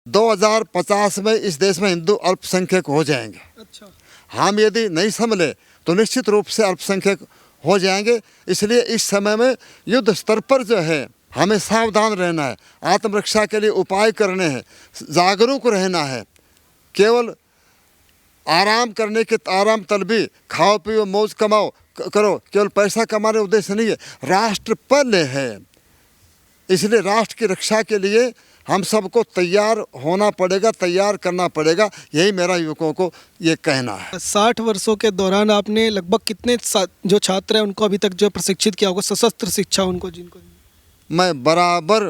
2050 में इस देश में हिंदू अल्पसंख्यक हो जाएंगे। अच्छा। हम यदि नहीं संभले तो निश्चित रूप से अल्पसंख्यक हो जाएंगे। इसलिए इस समय में युद्ध स्तर पर जो है हमें सावधान रहना है, आत्मरक्षा के लिए उपाय करने हैं, जागरूक रहना है। केवल आराम करने के आराम तलबी खाओ पियो मौज कमाओ करो, केवल पैसा कमाने उद्देश्य नहीं है, राष्ट्र पहले है। इसलिए राष्ट्र की रक्षा के लिए हम सबको तैयार होना पड़ेगा, तैयार करना पड़ेगा। यही मेरा युवकों को ये कहना है। 60 वर्षों के दौरान आपने लगभग कितने जो छात्र हैं उनको अभी तक जो प्रशिक्षित किया होगा, सशस्त्र शिक्षा उनको जिनको? मैं बराबर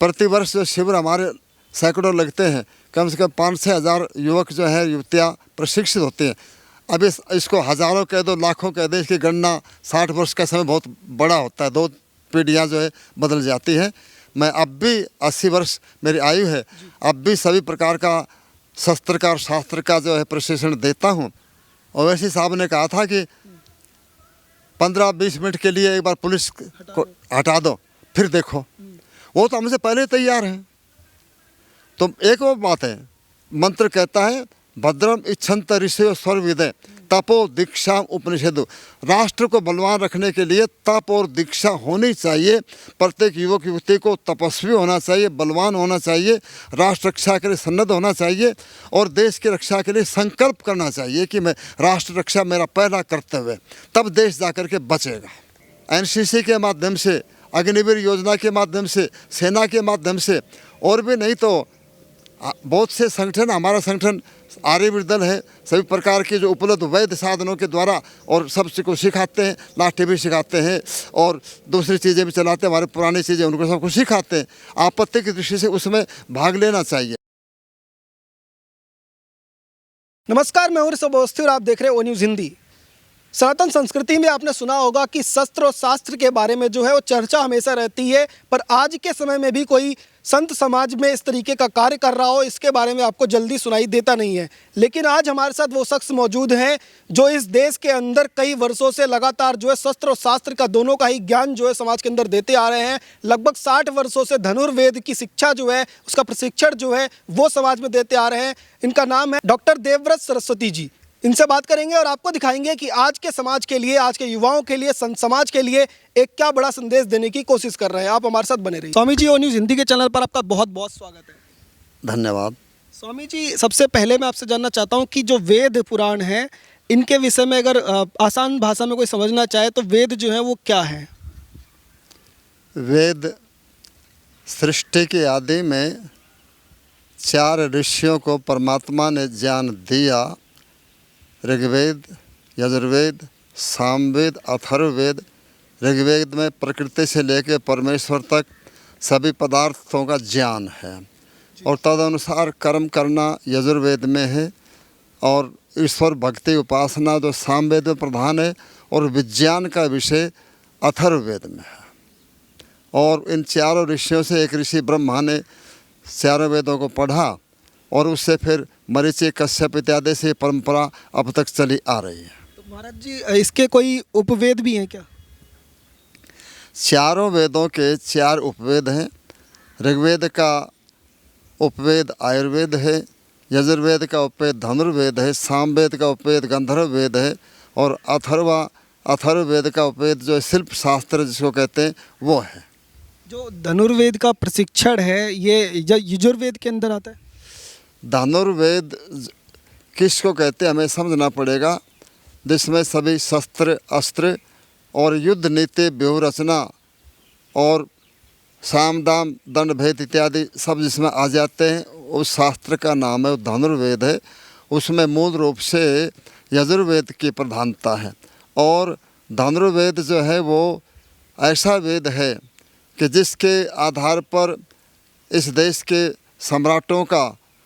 प्रतिवर्ष जो शिविर हमारे सैकड़ों लगते हैं, कम से कम 5-6 हज़ार युवक जो है युवतियाँ प्रशिक्षित होते हैं। अब इसको हज़ारों कह दो, लाखों कह दो, इसकी गणना 60 वर्ष का समय बहुत बड़ा होता है। 2 पीढ़ियाँ जो है बदल जाती हैं। मैं अब भी 80 वर्ष मेरी आयु है, अब भी सभी प्रकार का शस्त्र का और शास्त्र का जो है प्रशिक्षण देता हूँ। और वैसे साहब ने कहा था कि 15-20 मिनट के लिए एक बार पुलिस को हटा दो फिर देखो, वो तो हमसे पहले तैयार हैं। तो एक और बात है, मंत्र कहता है भद्रम इच्छन्त ऋषयो सर्वविदे तपो दीक्षा उपनिषदु। राष्ट्र को बलवान रखने के लिए तप और दीक्षा होनी चाहिए। प्रत्येक युवक युवती को तपस्वी होना चाहिए, बलवान होना चाहिए, राष्ट्र रक्षा के लिए सन्नद्ध होना चाहिए और देश की रक्षा के लिए संकल्प करना चाहिए कि मैं राष्ट्र रक्षा मेरा पहला कर्तव्य है, तब देश जाकर के बचेगा। एनसीसी के माध्यम से, अग्निवीर योजना के माध्यम से, सेना के माध्यम से और भी नहीं तो बहुत से संगठन, हमारा संगठन आर्यवीर दल है, सभी प्रकार के जो उपलब्ध वैध साधनों के द्वारा और सबसे को सिखाते हैं, लाठी भी सिखाते हैं और दूसरी चीज़ें भी चलाते हैं। हमारे पुरानी चीज़ें उनको सबको सिखाते हैं। आपत्ति की दृष्टि से उसमें भाग लेना चाहिए। नमस्कार, मैं हूं ऋषभ अवस्थी और आप देख रहे हैं ओ न्यूज़ हिंदी। सनातन संस्कृति में आपने सुना होगा कि शस्त्र और शास्त्र के बारे में जो है वो चर्चा हमेशा रहती है, पर आज के समय में भी कोई संत समाज में इस तरीके का कार्य कर रहा हो इसके बारे में आपको जल्दी सुनाई देता नहीं है। लेकिन आज हमारे साथ वो शख्स मौजूद हैं जो इस देश के अंदर कई वर्षों से लगातार जो है शस्त्र और शास्त्र का दोनों का ही ज्ञान जो है समाज के अंदर देते आ रहे हैं। लगभग 60 वर्षों से धनुर्वेद की शिक्षा जो है उसका प्रशिक्षण जो है वो समाज में देते आ रहे हैं। इनका नाम है डॉक्टर देवव्रत सरस्वती जी। इनसे बात करेंगे और आपको दिखाएंगे कि आज के समाज के लिए, आज के युवाओं के लिए, संत समाज के लिए एक क्या बड़ा संदेश देने की कोशिश कर रहे हैं। आप हमारे साथ बने रहिए। स्वामी जी, ओ न्यूज़ हिंदी के चैनल पर आपका बहुत बहुत स्वागत है। धन्यवाद। स्वामी जी, सबसे पहले मैं आपसे जानना चाहता हूँ कि जो वेद पुराण है इनके विषय में अगर आसान भाषा में कोई समझना चाहे तो वेद जो है वो क्या है? वेद सृष्टि की आदि में 4 ऋषियों को परमात्मा ने ज्ञान दिया। ऋग्वेद, यजुर्वेद, सामवेद, अथर्ववेद। ऋग्वेद में प्रकृति से लेकर परमेश्वर तक सभी पदार्थों का ज्ञान है और तदनुसार कर्म करना यजुर्वेद में है और ईश्वर भक्ति उपासना जो सामवेद में प्रधान है और विज्ञान का विषय अथर्ववेद में है। और इन 4 ऋषियों से एक ऋषि ब्रह्मा ने 4 वेदों को पढ़ा और उससे फिर मरीचि, कश्यप इत्यादि से परंपरा अब तक चली आ रही है। तो महाराज जी, इसके कोई उपवेद भी हैं क्या? 4 वेदों के 4 उपवेद हैं। ऋग्वेद का उपवेद आयुर्वेद है, यजुर्वेद का उपवेद धनुर्वेद है, सामवेद का उपवेद गंधर्व वेद है और अथर्ववेद का उपवेद जो शिल्प शास्त्र जिसको कहते हैं वो है। जो धनुर्वेद का प्रशिक्षण है ये यजुर्वेद के अंदर आता है? धनुर्वेद किसको कहते हैं हमें समझना पड़ेगा, जिसमें सभी शस्त्र, अस्त्र और युद्ध नीति, व्यूह रचना और साम दाम दंड भेद इत्यादि सब जिसमें आ जाते हैं उस शास्त्र का नाम है धनुर्वेद है। उसमें मूल रूप से यजुर्वेद की प्रधानता है और धनुर्वेद जो है वो ऐसा वेद है कि जिसके आधार पर इस देश के सम्राटों का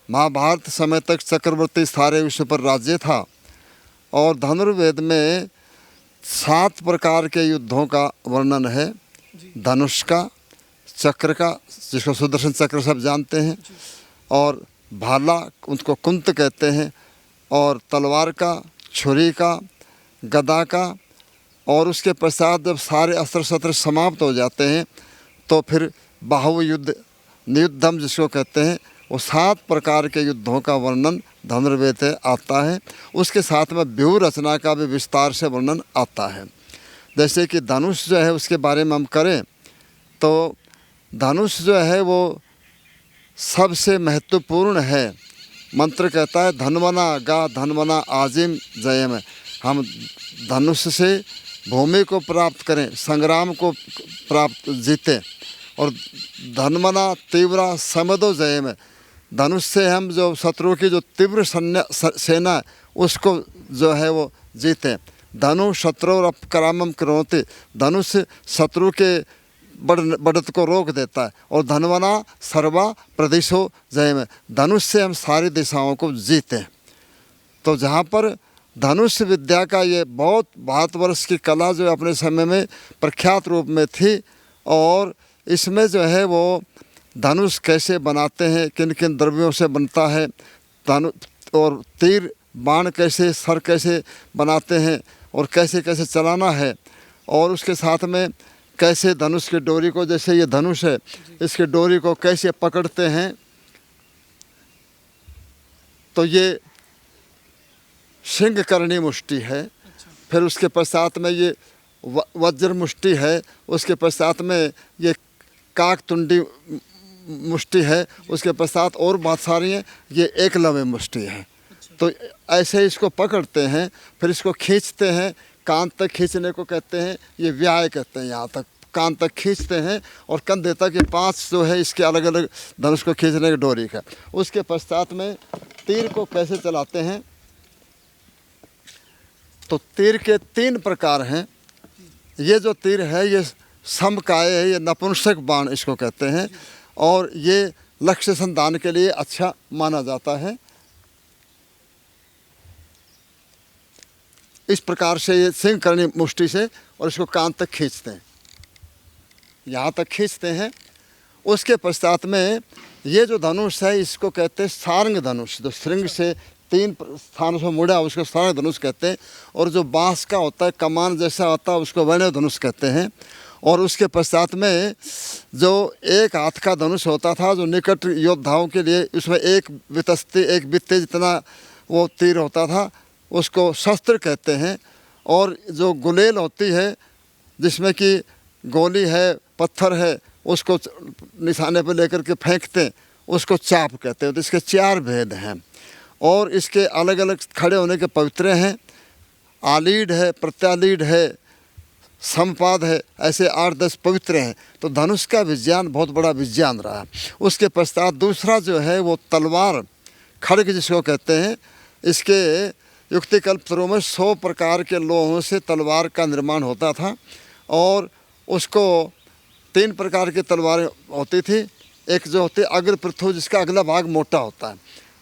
महाभारत समय तक चक्रवर्ती सारे विश्व पर राज्य था। और धनुर्वेद में 7 प्रकार के युद्धों का वर्णन है। धनुष का, चक्र का जिसको सुदर्शन चक्र सब जानते हैं, और भाला उसको कुंत कहते हैं, और तलवार का, छुरी का, गदा का। और उसके पश्चात जब सारे अस्त्र शस्त्र समाप्त हो जाते हैं तो फिर बाहुयुद्ध नियुद्धम जिसको कहते हैं, वो 7 प्रकार के युद्धों का वर्णन धनुर्वेद में आता है। उसके साथ में व्यूह रचना का भी विस्तार से वर्णन आता है। जैसे कि धनुष जो है उसके बारे में हम करें तो धनुष जो है वो सबसे महत्वपूर्ण है। मंत्र कहता है धनवना गा धनवना आजिम जयम। हम धनुष से भूमि को प्राप्त करें, संग्राम को प्राप्त जीते। और धनवना तीव्रा समदो जयम। धनुष से हम जो शत्रु की जो तीव्र सेना है उसको जो है वो जीते। धनु शत्रु अपक्रामम करोति। धनुष शत्रु के बढ़त को रोक देता है। और धनवना सर्वा प्रदेशो जय में। धनुष से हम सारी दिशाओं को जीते। तो जहाँ पर धनुष विद्या का ये बहुत भारतवर्ष की कला जो अपने समय में प्रख्यात रूप में थी, और इसमें जो है वो धनुष कैसे बनाते हैं, किन किन द्रव्यों से बनता है, और तीर बाण कैसे, सर कैसे बनाते हैं और कैसे कैसे चलाना है, और उसके साथ में कैसे धनुष की डोरी को, जैसे ये धनुष है इसकी डोरी को कैसे पकड़ते हैं। तो ये सिंहकर्णी मुष्टि है। फिर उसके पश्चात में ये वज्र मुष्टि है। उसके पश्चात में ये काकतुंडी मुष्टि है। उसके पश्चात और बहुत सारी हैं, ये एकलव्य मुष्टि है। तो ऐसे इसको पकड़ते हैं, फिर इसको खींचते हैं। कान तक खींचने को कहते हैं, ये व्याय कहते हैं। यहाँ तक कान तक खींचते हैं और कंधे तक ये 5 जो है इसके अलग अलग धनुष को खींचने की डोरी का। उसके पश्चात में तीर को कैसे चलाते हैं, तो तीर के 3 प्रकार हैं। ये जो तीर है ये समकाय है, ये नपुंसक बाण इसको कहते हैं, और ये लक्ष्य संधान के लिए अच्छा माना जाता है। इस प्रकार से ये सिंहकर्णी मुष्टि से, और इसको कान तक खींचते हैं, यहाँ तक खींचते हैं। उसके पश्चात में ये जो धनुष है इसको कहते हैं सारंग धनुष। जो श्रृंग से 3 स्थानों से मुड़ा उसको सारंग धनुष कहते हैं। और जो बाँस का होता है, कमान जैसा होता है, उसको वैण्य धनुष कहते हैं। और उसके पश्चात में जो एक हाथ का धनुष होता था जो निकट योद्धाओं के लिए, उसमें एक बित्ते जितना वो तीर होता था, उसको शस्त्र कहते हैं। और जो गुलेल होती है जिसमें कि गोली है, पत्थर है, उसको निशाने पर लेकर के फेंकते हैं, उसको चाप कहते हैं। तो इसके 4 भेद हैं। और इसके अलग अलग खड़े होने के पवित्र हैं। आलीड है, प्रत्यालीड है, समपाद है, ऐसे 8-10 पवित्र हैं। तो धनुष का विज्ञान बहुत बड़ा विज्ञान रहा। उसके पश्चात दूसरा जो है वो तलवार, खड्ग जिसको कहते हैं। इसके युक्तिकल्पत्रों में 100 प्रकार के लोहों से तलवार का निर्माण होता था। और उसको 3 प्रकार की तलवारें होती थी। एक जो होती है अग्र पृथु, जिसका अगला भाग मोटा होता है।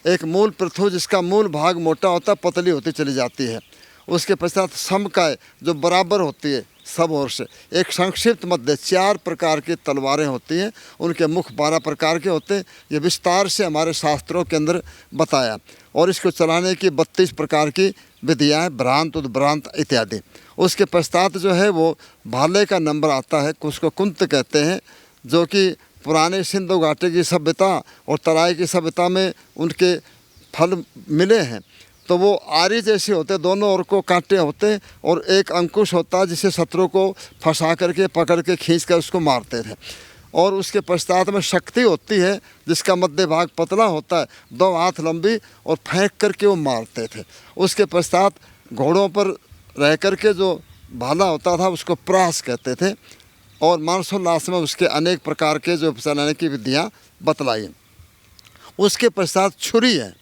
एक मूल पृथु, जिसका मूल भाग मोटा होता है, पतली होती चली जाती है। उसके पश्चात समकाय, जो बराबर होती है सब ओर से। एक संक्षिप्त मध्य, 4 प्रकार की तलवारें होती हैं। उनके मुख 12 प्रकार के होते हैं। ये विस्तार से हमारे शास्त्रों के अंदर बताया। और इसको चलाने की 32 प्रकार की विधियाँ हैं, भ्रांत, उद्भ्रांत इत्यादि। उसके पश्चात जो है वो भाले का नंबर आता है, उसको कुंत कहते हैं, जो कि पुराने सिंधु घाटी की सभ्यता और तराई की सभ्यता में उनके फल मिले हैं। तो वो आरी जैसे होते, दोनों ओर को कांटे होते, और एक अंकुश होता है जिसे शत्रु को फंसा करके पकड़ के खींच कर उसको मारते थे। और उसके पश्चात में शक्ति होती है, जिसका मध्य भाग पतला होता है, 2 हाथ लंबी, और फेंक करके वो मारते थे। उसके पश्चात घोड़ों पर रह करके जो भाला होता था उसको प्रास कहते थे। और मानसोल्लास में उसके अनेक प्रकार के जो चलाने की विधियाँ बतलाई। उसके पश्चात छुरी है,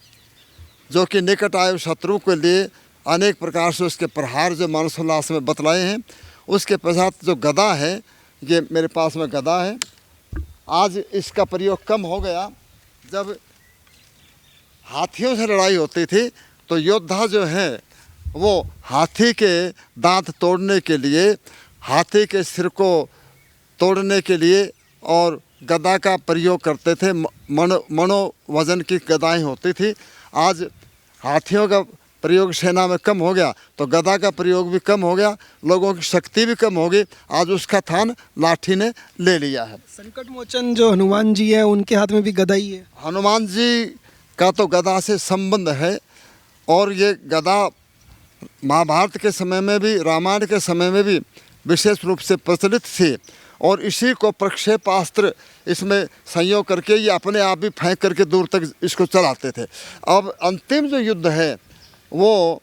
जो कि निकट आए शत्रु के लिए अनेक प्रकार से उसके प्रहार जो मानसोल्लास में बतलाए हैं। उसके पश्चात जो गदा है, ये मेरे पास में गदा है। आज इसका प्रयोग कम हो गया। जब हाथियों से लड़ाई होती थी तो योद्धा जो है वो हाथी के दांत तोड़ने के लिए, हाथी के सिर को तोड़ने के लिए और गदा का प्रयोग करते थे। मणो वजन की गदाएं होती थी। आज हाथियों का प्रयोग सेना में कम हो गया तो गदा का प्रयोग भी कम हो गया, लोगों की शक्ति भी कम हो गई। आज उसका स्थान लाठी ने ले लिया है। संकट मोचन जो हनुमान जी है उनके हाथ में भी गदा ही है। हनुमान जी का तो गदा से संबंध है और ये गदा महाभारत के समय में भी, रामायण के समय में भी विशेष रूप से प्रचलित थी और इसी को प्रक्षेपास्त्र इसमें संयोग करके ये अपने आप भी फेंक करके दूर तक इसको चलाते थे। अब अंतिम जो युद्ध है वो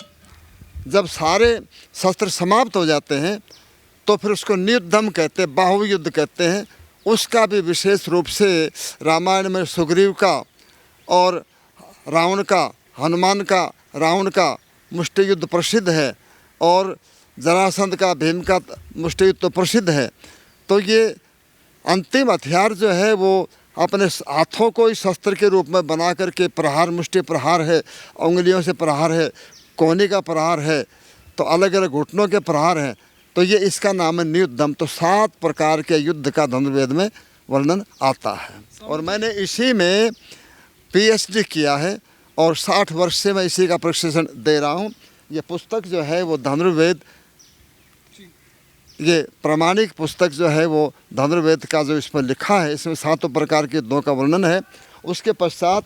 जब सारे शस्त्र समाप्त हो जाते हैं तो फिर उसको निर्दम कहते हैं, बाहुयुद्ध कहते हैं। उसका भी विशेष रूप से रामायण में सुग्रीव का और रावण का, हनुमान का, रावण का मुष्टि युद्ध प्रसिद्ध है और जरासंध का, भीम का मुष्टि युद्ध तो प्रसिद्ध है। तो ये अंतिम हथियार जो है वो अपने हाथों को ही शस्त्र के रूप में बना करके प्रहार, मुष्टि प्रहार है, उंगलियों से प्रहार है, कोहनी का प्रहार है, तो अलग अलग घुटनों के प्रहार हैं। तो ये इसका नाम है निर्दम। तो 7 प्रकार के युद्ध का धनुर्वेद में वर्णन आता है और मैंने इसी में PhD किया है और 60 वर्ष से मैं इसी का प्रशिक्षण दे रहा हूँ। ये पुस्तक जो है वो धनुर्वेद, ये प्रामाणिक पुस्तक जो है वो धनुर्वेद का जो इस पर लिखा है, इसमें 7 प्रकार के युद्धों का वर्णन है। उसके पश्चात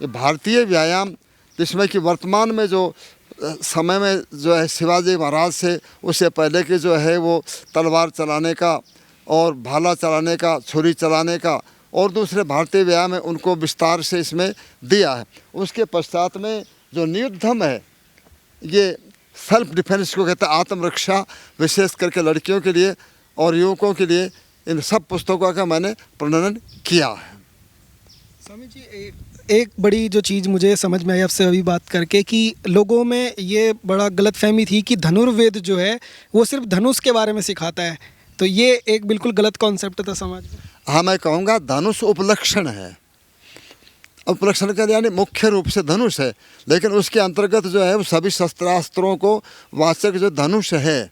ये भारतीय व्यायाम, जिसमें कि वर्तमान में जो समय में जो है शिवाजी महाराज से उससे पहले के जो है वो तलवार चलाने का और भाला चलाने का, छुरी चलाने का और दूसरे भारतीय व्यायाम है, उनको विस्तार से इसमें दिया है। उसके पश्चात में जो निर्युद्धम है, ये सेल्फ डिफेंस को कहते हैं, आत्मरक्षा, विशेष करके लड़कियों के लिए और युवकों के लिए। इन सब पुस्तकों का मैंने प्रणयन किया है। स्वामी जी, एक बड़ी जो चीज़ मुझे समझ में आई आपसे अभी बात करके कि लोगों में ये बड़ा गलतफहमी थी कि धनुर्वेद जो है वो सिर्फ धनुष के बारे में सिखाता है, तो ये एक बिल्कुल गलत कॉन्सेप्ट था समाज में। हाँ, मैं कहूँगा धनुष उपलक्षण है। उपलक्षण का यानी मुख्य रूप से धनुष है, लेकिन उसके अंतर्गत जो है वो सभी शस्त्रास्त्रों को वाचक जो धनुष है।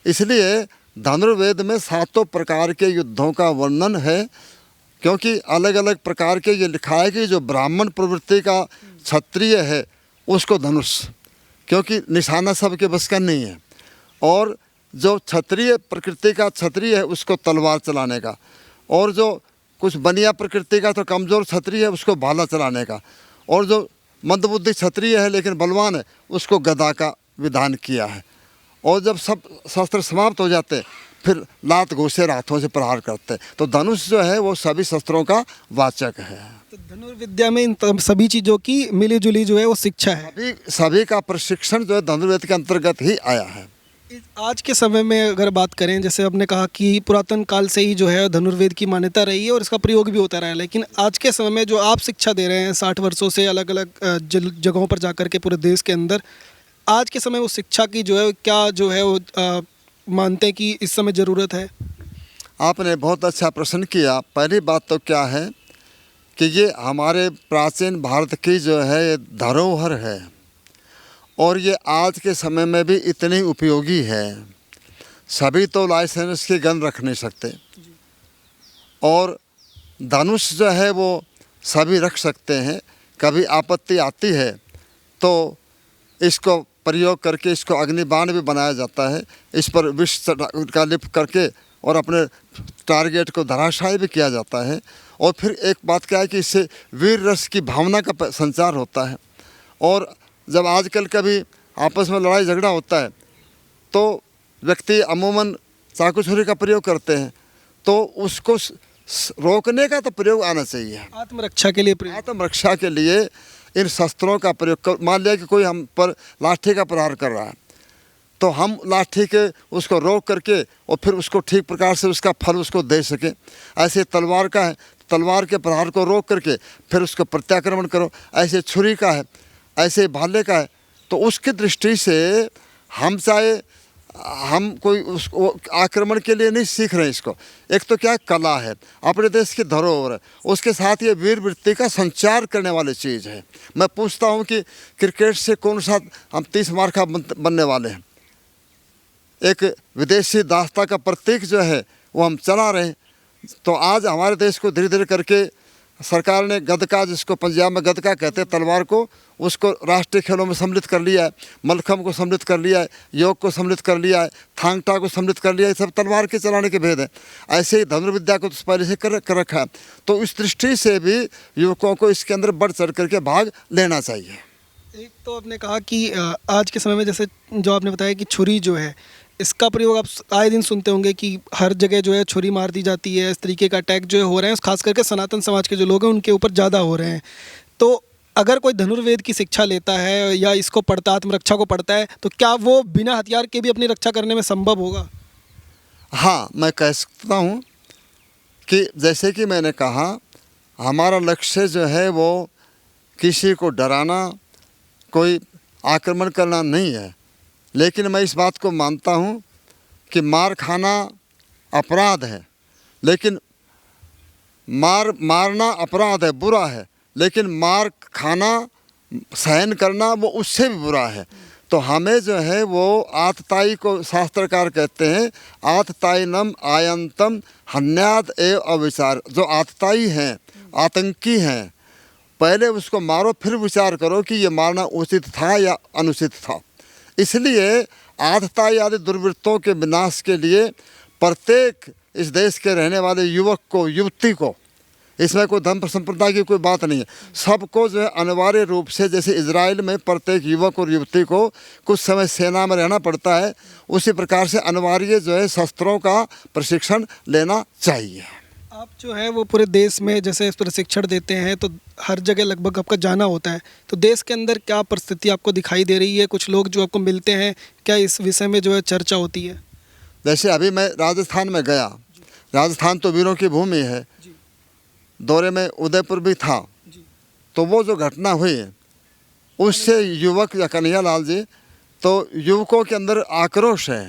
इसलिए धनुर्वेद में 7 प्रकार के युद्धों का वर्णन है, क्योंकि अलग अलग प्रकार के ये लिखा है कि जो ब्राह्मण प्रवृत्ति का क्षत्रिय है उसको धनुष, क्योंकि निशाना सबके बस का नहीं है, और जो क्षत्रिय प्रकृति का क्षत्रिय है उसको तलवार चलाने का, और जो कुछ बनिया प्रकृति का तो कमज़ोर क्षत्रिय है उसको भाला चलाने का, और जो मंदबुद्धि क्षत्रिय है लेकिन बलवान है उसको गदा का विधान किया है। और जब सब शस्त्र समाप्त हो जाते फिर लात घूसे हाथों से प्रहार करते। तो धनुष जो है वो सभी शस्त्रों का वाचक है। तो धनुर्विद्या में इन सभी चीज़ों की मिली जुली जो है वो शिक्षा है। सभी का प्रशिक्षण जो है धनुर्वेद के अंतर्गत ही आया है। आज के समय में अगर बात करें, जैसे आपने कहा कि पुरातन काल से ही जो है धनुर्वेद की मान्यता रही है और इसका प्रयोग भी होता रहा है, लेकिन आज के समय में जो आप शिक्षा दे रहे हैं 60 वर्षों से अलग अलग जगहों पर जाकर के पूरे देश के अंदर, आज के समय वो शिक्षा की जो है क्या जो है वो मानते हैं कि इस समय ज़रूरत है? आपने बहुत अच्छा प्रश्न किया। पहली बात तो क्या है कि ये हमारे प्राचीन भारत की जो है धरोहर है और ये आज के समय में भी इतनी उपयोगी है। सभी तो लाइसेंस की गन रख नहीं सकते और धनुष जो है वो सभी रख सकते हैं। कभी आपत्ति आती है तो इसको प्रयोग करके इसको अग्निबाण भी बनाया जाता है, इस पर विष का लिप करके और अपने टारगेट को धराशायी भी किया जाता है। और फिर एक बात क्या है कि इससे वीर रस की भावना का संचार होता है। और जब आजकल कभी आपस में लड़ाई झगड़ा होता है तो व्यक्ति अमूमन चाकू छुरी का प्रयोग करते हैं, तो उसको रोकने का तो प्रयोग आना चाहिए। आत्मरक्षा के लिए प्रयोग। आत्मरक्षा के लिए इन शस्त्रों का प्रयोग। मान लिया कि कोई हम पर लाठी का प्रहार कर रहा है तो हम लाठी के उसको रोक करके और फिर उसको ठीक प्रकार से उसका फल उसको दे सके। ऐसे तलवार का है, तलवार के प्रहार को रोक करके फिर उसको प्रत्याक्रमण करो। ऐसे छुरी का है, ऐसे भाले का है। तो उसकी दृष्टि से हम चाहे हम कोई उसको आक्रमण के लिए नहीं सीख रहे इसको। एक तो क्या कला है, अपने देश की धरोहर है, उसके साथ ये वीर वृत्ति का संचार करने वाली चीज़ है। मैं पूछता हूँ कि क्रिकेट से कौन सा हम 30 मार का बनने वाले हैं। एक विदेशी दास्ता का प्रतीक जो है वो हम चला रहे हैं। तो आज हमारे देश को धीरे धीरे करके सरकार ने गदका, जिसको पंजाब में गदका कहते हैं तलवार को, उसको राष्ट्रीय खेलों में सम्मिलित कर लिया है। मलखम्ब को सम्मिलित कर लिया है, योग को सम्मिलित कर लिया है, थांगटा को सम्मिलित कर लिया है। सब तलवार के चलाने के भेद हैं। ऐसे ही धनुर्विद्या को तो पहले से कर रखा है। तो इस दृष्टि से भी युवकों को इसके अंदर बढ़ चढ़ करके भाग लेना चाहिए। एक तो आपने कहा कि आज के समय में जैसे जो आपने बताया कि छुरी जो है, इसका प्रयोग आप आए दिन सुनते होंगे कि हर जगह जो है छुरी मार दी जाती है। इस तरीके का अटैक जो है हो रहे हैं, खास करके सनातन समाज के जो लोग हैं उनके ऊपर ज़्यादा हो रहे हैं। तो अगर कोई धनुर्वेद की शिक्षा लेता है या इसको पढ़ता, आत्मरक्षा को पढ़ता है, तो क्या वो बिना हथियार के भी अपनी रक्षा करने में संभव होगा? हाँ, मैं कह सकता हूँ कि जैसे कि मैंने कहा, हमारा लक्ष्य जो है वो किसी को डराना, कोई आक्रमण करना नहीं है। लेकिन मैं इस बात को मानता हूँ कि खाना अपराध है, लेकिन मारना अपराध है, बुरा है, लेकिन मार खाना, सहन करना वो उससे भी बुरा है। तो हमें जो है वो आतताई को शास्त्रकार कहते हैं, आतताईनम आयंतम हन्याद एव अविचार। जो आतताई हैं, आतंकी हैं, पहले उसको मारो, फिर विचार करो कि ये मारना उचित था या अनुचित था। इसलिए आतताई आदि दुर्वृत्तों के विनाश के लिए प्रत्येक इस देश के रहने वाले युवक को, युवती को, इसमें कोई धर्म संप्रदाय की कोई बात नहीं है, सबको जो है अनिवार्य रूप से, जैसे इजराइल में प्रत्येक युवक और युवती को कुछ समय सेना में रहना पड़ता है, उसी प्रकार से अनिवार्य जो है शस्त्रों का प्रशिक्षण लेना चाहिए। आप जो है वो पूरे देश में जैसे इस प्रशिक्षण देते हैं, तो हर जगह लगभग आपका जाना होता है, तो देश के अंदर क्या परिस्थिति आपको दिखाई दे रही है? कुछ लोग जो आपको मिलते हैं, क्या इस विषय में जो है चर्चा होती है? जैसे अभी मैं राजस्थान में गया, राजस्थान तो वीरों की भूमि है, दौरे में उदयपुर भी था, तो वो जो घटना हुई उससे युवक या कन्हैया लाल जी, तो युवकों के अंदर आक्रोश है।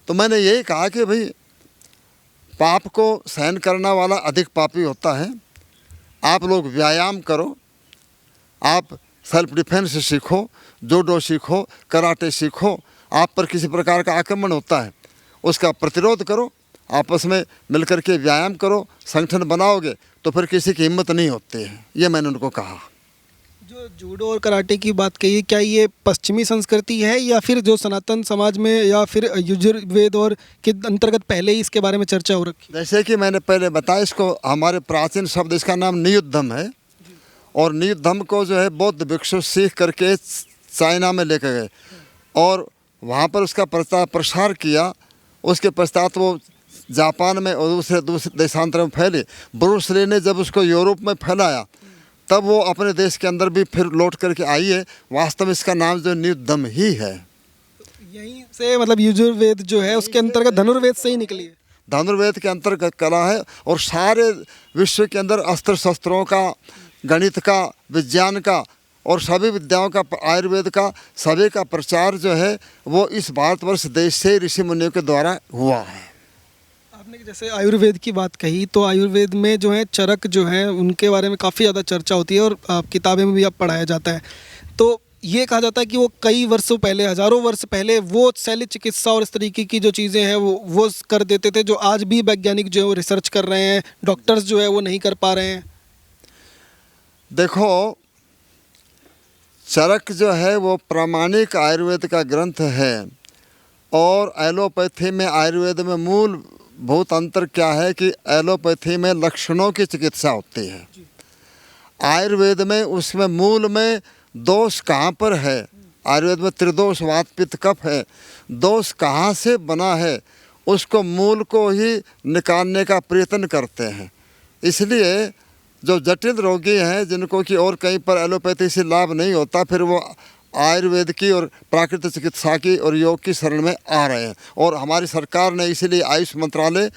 तो मैंने यही कहा कि भाई, पाप को सहन करने वाला अधिक पापी होता है। आप लोग व्यायाम करो, आप सेल्फ डिफेंस सीखो, जूडो सीखो, कराटे सीखो। आप पर किसी प्रकार का आक्रमण होता है, उसका प्रतिरोध करो, आपस में मिलकर के व्यायाम करो, संगठन बनाओगे तो फिर किसी की हिम्मत नहीं होती है। ये मैंने उनको कहा। जो जूडो और कराटे की बात कही, क्या ये पश्चिमी संस्कृति है या फिर जो सनातन समाज में या फिर यजुर्वेद और के अंतर्गत पहले ही इसके बारे में चर्चा हो रखी? जैसे कि मैंने पहले बताया, इसको हमारे प्राचीन शब्द, इसका नाम नियुद्धम है। और नियुद्धम को जो है बौद्ध भिक्षु सीख करके चाइना में लेकर गए और वहाँ पर उसका प्रचार प्रसार किया। उसके पश्चात वो जापान में और दूसरे देशांतर में फैले। ब्रूस ली ने जब उसको यूरोप में फैलाया, तब वो अपने देश के अंदर भी फिर लौट करके आई है। वास्तव में इसका नाम जो नियुद्धम ही है। यहीं से मतलब यजुर्वेद जो है उसके अंतर्गत धनुर्वेद से ही निकली है। धनुर्वेद के अंतर्गत कला है और सारे विश्व के अंदर अस्त्र शस्त्रों का, गणित का, विज्ञान का और सभी विद्याओं का, आयुर्वेद का, सभी का प्रचार जो है वो इस भारतवर्ष देश से ऋषि मुनियों के द्वारा हुआ है। आपने जैसे आयुर्वेद की बात कही, तो आयुर्वेद में जो है चरक जो है उनके बारे में काफ़ी ज़्यादा चर्चा होती है और किताबें में भी अब पढ़ाया जाता है। तो ये कहा जाता है कि वो कई वर्षों पहले, हज़ारों वर्ष पहले वो शैल्य चिकित्सा और इस तरीके की जो चीज़ें हैं वो कर देते थे, जो आज भी वैज्ञानिक जो है वो रिसर्च कर रहे हैं, डॉक्टर्स जो है वो नहीं कर पा रहे हैं। देखो, चरक जो है वो प्रामाणिक आयुर्वेद का ग्रंथ है और एलोपैथी में आयुर्वेद में मूलभूत अंतर क्या है कि एलोपैथी में लक्षणों की चिकित्सा होती है, आयुर्वेद में उसमें मूल में दोष कहाँ पर है। आयुर्वेद में त्रिदोष वात पित्त कफ है, दोष कहाँ से बना है उसको मूल को ही निकालने का प्रयत्न करते हैं। इसलिए जो जटिल रोगी हैं जिनको कि और कहीं पर एलोपैथी से लाभ नहीं होता, फिर वो आयुर्वेद की और प्राकृतिक चिकित्सा की और योग की शरण में आ रहे हैं। और हमारी सरकार ने इसीलिए आयुष मंत्रालय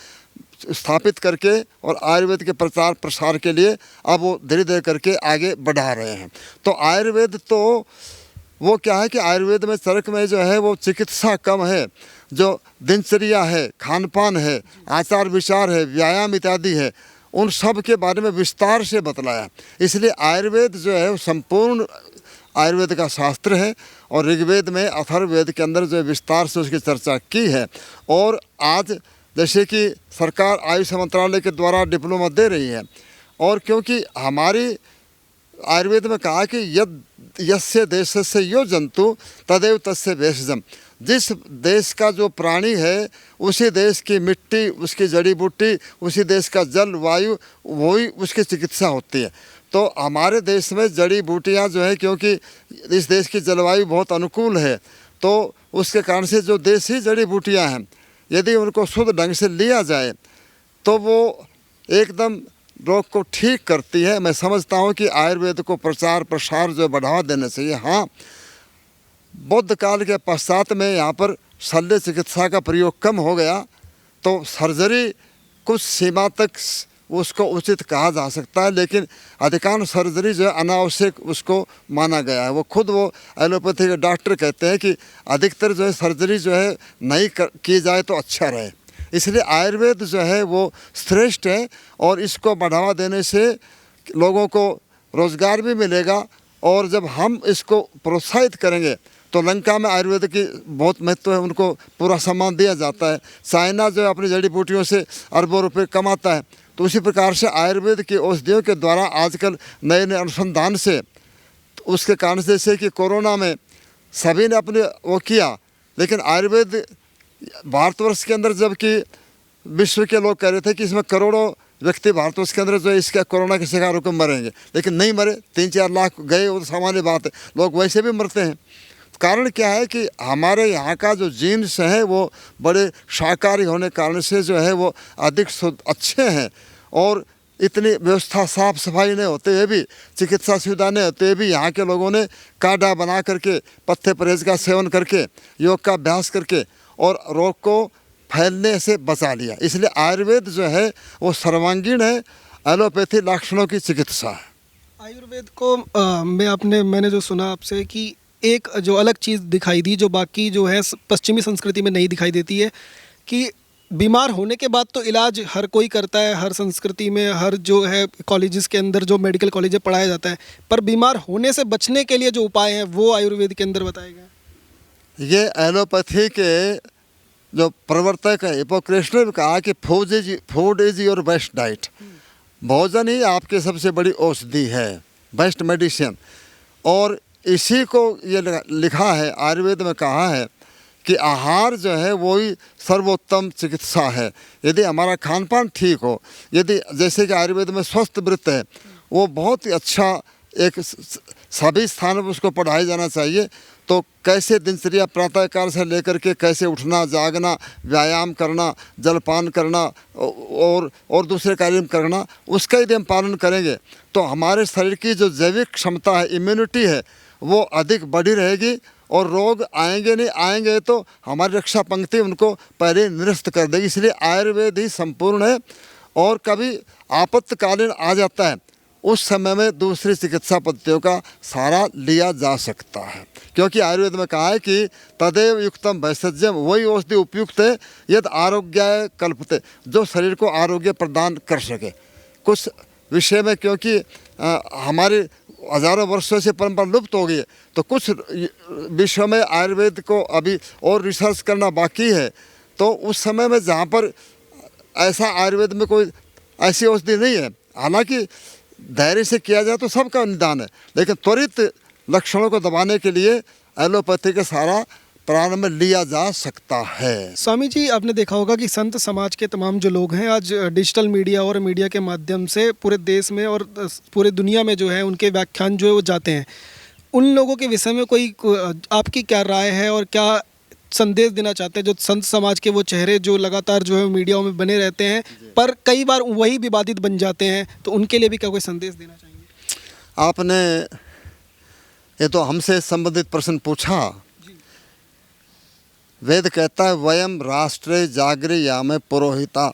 स्थापित करके और आयुर्वेद के प्रचार प्रसार के लिए अब वो धीरे धीरे करके आगे बढ़ा रहे हैं। तो आयुर्वेद तो वो क्या है कि आयुर्वेद में चरक में जो है वो चिकित्सा कम है, जो दिनचर्या है, खान पान है, आचार विचार है, व्यायाम इत्यादि है, उन सब के बारे में विस्तार से बतलाया। इसलिए आयुर्वेद जो है वो संपूर्ण आयुर्वेद का शास्त्र है और ऋग्वेद में अथर्ववेद के अंदर जो विस्तार से उसकी चर्चा की है। और आज जैसे कि सरकार आयुष मंत्रालय के द्वारा डिप्लोमा दे रही है और क्योंकि हमारी आयुर्वेद में कहा कि यद यस्य देशस्य यो जंतु तदेव तस्य भेषजम, जिस देश का जो प्राणी है उसी देश की मिट्टी, उसकी जड़ी बूटी, उसी देश का जल वायु, वही उसकी चिकित्सा होती है। तो हमारे देश में जड़ी बूटियाँ जो है, क्योंकि इस देश की जलवायु बहुत अनुकूल है, तो उसके कारण से जो देसी जड़ी बूटियाँ हैं यदि उनको शुद्ध ढंग से लिया जाए तो वो एकदम रोग को ठीक करती है। मैं समझता हूँ कि आयुर्वेद को प्रचार प्रसार जो बढ़ावा देना चाहिए। हाँ, बौद्ध काल के पश्चात में यहाँ पर शल्य चिकित्सा का प्रयोग कम हो गया, तो सर्जरी कुछ सीमा तक उसको उचित कहा जा सकता है, लेकिन अधिकांश सर्जरी जो है अनावश्यक उसको माना गया है। वो खुद वो एलोपैथी के डॉक्टर कहते हैं कि अधिकतर जो है सर्जरी जो है नहीं की जाए तो अच्छा रहे। इसलिए आयुर्वेद जो है वो श्रेष्ठ है और इसको बढ़ावा देने से लोगों को रोज़गार भी मिलेगा। और जब हम इसको प्रोत्साहित करेंगे तो लंका में आयुर्वेद की बहुत महत्व है, उनको पूरा सम्मान दिया जाता है। चाइना जो है अपनी जड़ी बूटियों से अरबों रुपए कमाता है। तो उसी प्रकार से आयुर्वेद की औषधियों के द्वारा आजकल नए नए अनुसंधान से उसके कारण से, जैसे कि कोरोना में सभी ने अपने वो किया, लेकिन आयुर्वेद भारतवर्ष के अंदर, जबकि विश्व के लोग कह रहे थे कि इसमें करोड़ों व्यक्ति भारतवर्ष के अंदर जो है इसका कोरोना के शिकार होकर मरेंगे, लेकिन नहीं मरे। 3-4 लाख गए, वो तो सामान्य बात है, लोग वैसे भी मरते हैं। कारण क्या है कि हमारे यहाँ का जो जीन्स है वो बड़े शाकाहारी होने के कारण से जो है वो अधिक अच्छे हैं। और इतनी व्यवस्था साफ सफाई नहीं होते हुए भी, चिकित्सा सुविधा नहीं होते हुए भी यहाँ के लोगों ने काढ़ा बना करके, पत्ते परहेज का सेवन करके, योग का अभ्यास करके और रोग को फैलने से बचा लिया। इसलिए आयुर्वेद जो है वो सर्वांगीण है, एलोपैथी लक्षणों की चिकित्सा है। आयुर्वेद को मैंने जो सुना आपसे कि एक जो अलग चीज़ दिखाई दी जो बाकी जो है पश्चिमी संस्कृति में नहीं दिखाई देती है, कि बीमार होने के बाद तो इलाज हर कोई करता है, हर संस्कृति में, हर जो है कॉलेजेस के अंदर जो मेडिकल कॉलेज पढ़ाया जाता है, पर बीमार होने से बचने के लिए जो उपाय हैं वो आयुर्वेद के अंदर बताए गए। ये एलोपैथी के जो प्रवर्तक है हिपोक्रेट्स ने कहा कि food is your best diet, भोजन ही आपकी सबसे बड़ी औषधि है, बेस्ट मेडिसिन। और इसी को ये लिखा है, आयुर्वेद में कहा है कि आहार जो है वही सर्वोत्तम चिकित्सा है। यदि हमारा खान पान ठीक हो, यदि जैसे कि आयुर्वेद में स्वस्थ वृत्त है, वो बहुत ही अच्छा एक सभी स्थानों पर उसको पढ़ाया जाना चाहिए। तो कैसे दिनचर्या प्रातःकाल से लेकर के कैसे उठना, जागना, व्यायाम करना, जलपान करना और दूसरे कार्य करना, उसका यदि हम पालन करेंगे तो हमारे शरीर की जो जैविक क्षमता है, इम्यूनिटी है, वो अधिक बढ़ी रहेगी और रोग आएंगे नहीं, आएंगे तो हमारी रक्षा पंक्ति उनको पहले निरस्त कर देगी। इसलिए आयुर्वेद ही संपूर्ण है। और कभी आपातकालीन आ जाता है, उस समय में दूसरी चिकित्सा पद्धतियों का सहारा लिया जा सकता है, क्योंकि आयुर्वेद में कहा है कि तदेव युक्तम भैषज्यम, वही औषधि उपयुक्त है यद आरोग्याय कल्पते, जो शरीर को आरोग्य प्रदान कर सके। कुछ विषय में क्योंकि हमारे हजारों वर्षों से परंपरा लुप्त हो गई है, तो कुछ विषयों में आयुर्वेद को अभी और रिसर्च करना बाकी है। तो उस समय में जहाँ पर ऐसा आयुर्वेद में कोई ऐसी औषधि नहीं है, हालांकि धैर्य से किया जाए तो सबका निदान है, लेकिन त्वरित लक्षणों को दबाने के लिए एलोपैथी का सहारा प्रारंभ में लिया जा सकता है। स्वामी जी, आपने देखा होगा कि संत समाज के तमाम जो लोग हैं आज डिजिटल मीडिया और मीडिया के माध्यम से पूरे देश में और पूरे दुनिया में जो है उनके व्याख्यान जो है वो जाते हैं। उन लोगों के विषय में कोई आपकी क्या राय है और क्या संदेश देना चाहते हैं, जो संत समाज के वो चेहरे जो लगातार जो है मीडिया में बने रहते हैं पर कई बार वही विवादित बन जाते हैं, तो उनके लिए भी क्या कोई संदेश देना चाहेंगे? आपने ये तो हमसे संबंधित प्रश्न पूछा। वेद कहता है वयम राष्ट्रे जागृयामे पुरोहिता,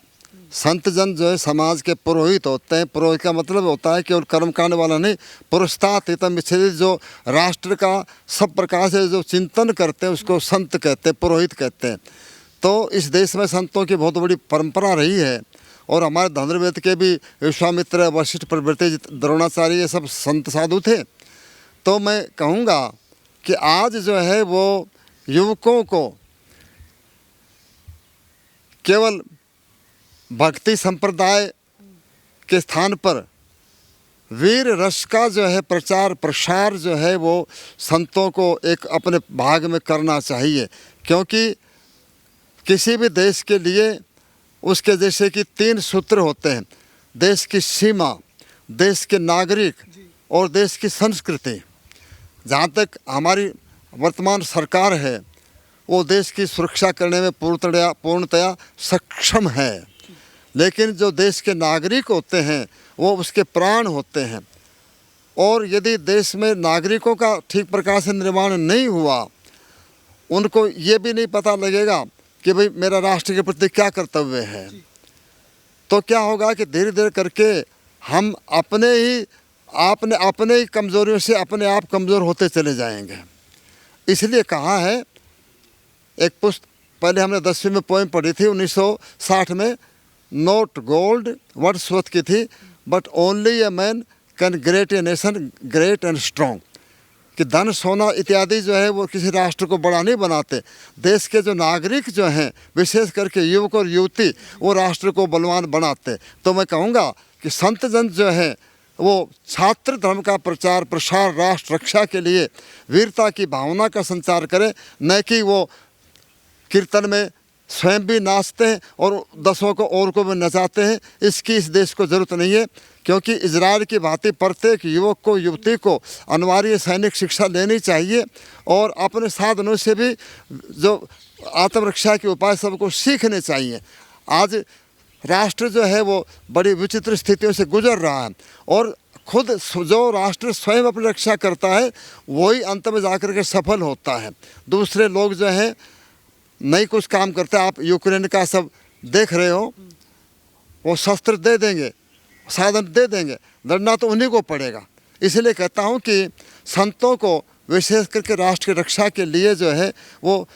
संत जन जो है समाज के पुरोहित होते हैं। पुरोहित का मतलब होता है केवल कर्मकांड वाला नहीं, पुरस्तात् हितम विच्छेदित, जो राष्ट्र का सब प्रकार से जो चिंतन करते हैं उसको संत कहते हैं, पुरोहित कहते हैं। तो इस देश में संतों की बहुत बड़ी परंपरा रही है और हमारे धनुर्वेद के भी विश्वामित्र, वशिष्ठ प्रभृति, द्रोणाचार्य, ये सब संत साधु थे। तो मैं कहूँगा कि आज जो है वो युवकों को केवल भक्ति संप्रदाय के स्थान पर वीर रस का जो है प्रचार प्रसार जो है वो संतों को एक अपने भाग में करना चाहिए, क्योंकि किसी भी देश के लिए उसके जैसे कि 3 सूत्र होते हैं: देश की सीमा, देश के नागरिक और देश की संस्कृति। जहाँ तक हमारी वर्तमान सरकार है वो देश की सुरक्षा करने में पूर्णतया सक्षम है, लेकिन जो देश के नागरिक होते हैं वो उसके प्राण होते हैं। और यदि देश में नागरिकों का ठीक प्रकार से निर्माण नहीं हुआ, उनको ये भी नहीं पता लगेगा कि भाई मेरा राष्ट्र के प्रति क्या कर्तव्य है, तो क्या होगा कि धीरे धीरे करके हम अपने ही कमज़ोरियों से अपने आप कमज़ोर होते चले जाएंगे। इसलिए कहा है, एक पुस्तक पहले हमने 10वीं में पोएम पढ़ी थी 1960 में, नॉट गोल्ड वर्ड्सवर्थ की थी, but only a man can great a nation great and strong. कि धन सोना इत्यादि जो है वो किसी राष्ट्र को बड़ा नहीं बनाते। देश के जो नागरिक जो हैं, विशेष करके युवक और युवती, वो राष्ट्र को बलवान बनाते। तो मैं कहूँगा कि संत जन जो है वो छात्र धर्म का प्रचार प्रसार, राष्ट्र रक्षा के लिए वीरता की भावना का संचार करें, न कि वो कीर्तन में स्वयं भी नाचते हैं और 10 को और को भी नचाते हैं। इसकी इस देश को ज़रूरत नहीं है, क्योंकि इजराइल की भांति प्रत्येक युवक को युवती को अनिवार्य सैनिक शिक्षा लेनी चाहिए और अपने साधनों से भी जो आत्मरक्षा के उपाय सबको सीखने चाहिए। आज राष्ट्र जो है वो बड़ी विचित्र स्थितियों से गुजर रहा है और खुद जो राष्ट्र स्वयं अपनी रक्षा करता है वही अंत में जाकर के सफल होता है। दूसरे लोग जो हैं नहीं कुछ काम करते। आप यूक्रेन का सब देख रहे हो, वो शस्त्र दे देंगे, साधन दे देंगे, लड़ना तो उन्हीं को पड़ेगा। इसलिए कहता हूँ कि संतों को विशेष करके राष्ट्र की रक्षा के लिए जो है वो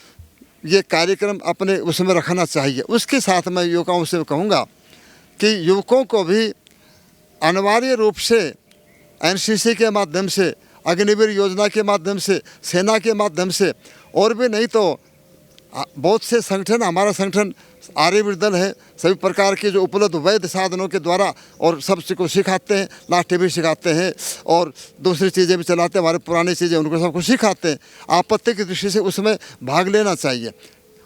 ये कार्यक्रम अपने उसमें रखना चाहिए। उसके साथ मैं युवकों से कहूँगा कि युवकों को भी अनिवार्य रूप से एनसीसी के माध्यम से, अग्निवीर योजना के माध्यम से, सेना के माध्यम से, और भी नहीं तो बहुत से संगठन, हमारा संगठन आर्यवीर दल है, सभी प्रकार के जो उपलब्ध वैध साधनों के द्वारा और सब को सिखाते हैं, लाठी भी सिखाते हैं और दूसरी चीज़ें भी चलाते हैं, हमारे पुरानी चीज़ें उनको सबको सिखाते हैं। आपत्ति की दृष्टि से उसमें भाग लेना चाहिए।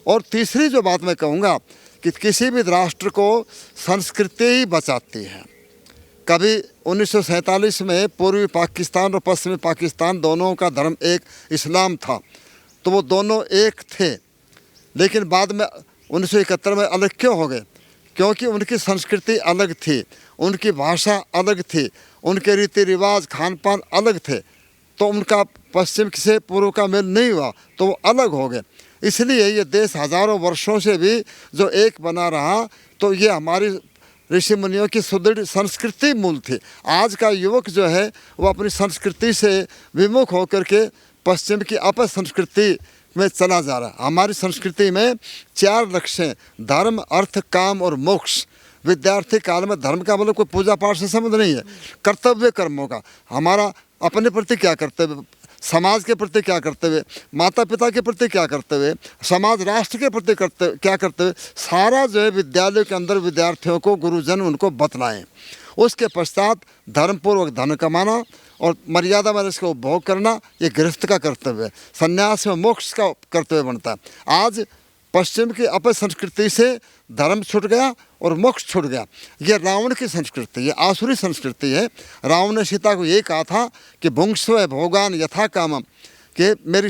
और तीसरी जो बात मैं कहूँगा कि किसी भी राष्ट्र को संस्कृति ही बचाती है। कभी 1947 में पूर्वी पाकिस्तान और पश्चिमी पाकिस्तान दोनों का धर्म एक इस्लाम था, तो वो दोनों एक थे, लेकिन बाद में 1971 में अलग क्यों हो गए? क्योंकि उनकी संस्कृति अलग थी, उनकी भाषा अलग थी, उनके रीति रिवाज खान पान अलग थे, तो उनका पश्चिम से पूर्व का मेल नहीं हुआ, तो वो अलग हो गए। इसलिए ये देश हज़ारों वर्षों से भी जो एक बना रहा, तो ये हमारी ऋषि मुनियों की सुदृढ़ संस्कृति मूल थी। आज का युवक जो है वो अपनी संस्कृति से विमुख होकर के पश्चिम की अपसंस्कृति में चला जा रहा है। हमारी संस्कृति में 4 लक्ष्य हैं: धर्म, अर्थ, काम और मोक्ष। विद्यार्थी काल में धर्म का मतलब कोई पूजा पाठ से संबंध नहीं है, कर्तव्य कर्मों का। हमारा अपने प्रति क्या कर्तव्य, समाज के प्रति क्या कर्तव्य, माता पिता के प्रति क्या कर्तव्य, समाज राष्ट्र के प्रति क्या कर्तव्य, सारा जो है विद्यालय के अंदर विद्यार्थियों को गुरुजन उनको बतलाएं। उसके पश्चात धर्मपूर्वक धन कमाना और मर्यादा में इसका उपभोग करना, ये गृहस्थ का कर्तव्य है। संन्यास में मोक्ष का कर्तव्य बनता है। आज पश्चिम की अपसंस्कृति से धर्म छूट गया और मोक्ष छूट गया। ये रावण की संस्कृति, ये आसुरी संस्कृति है। रावण ने सीता को ये कहा था कि भुंक्स्व भोगान यथा कामम, कि मेरी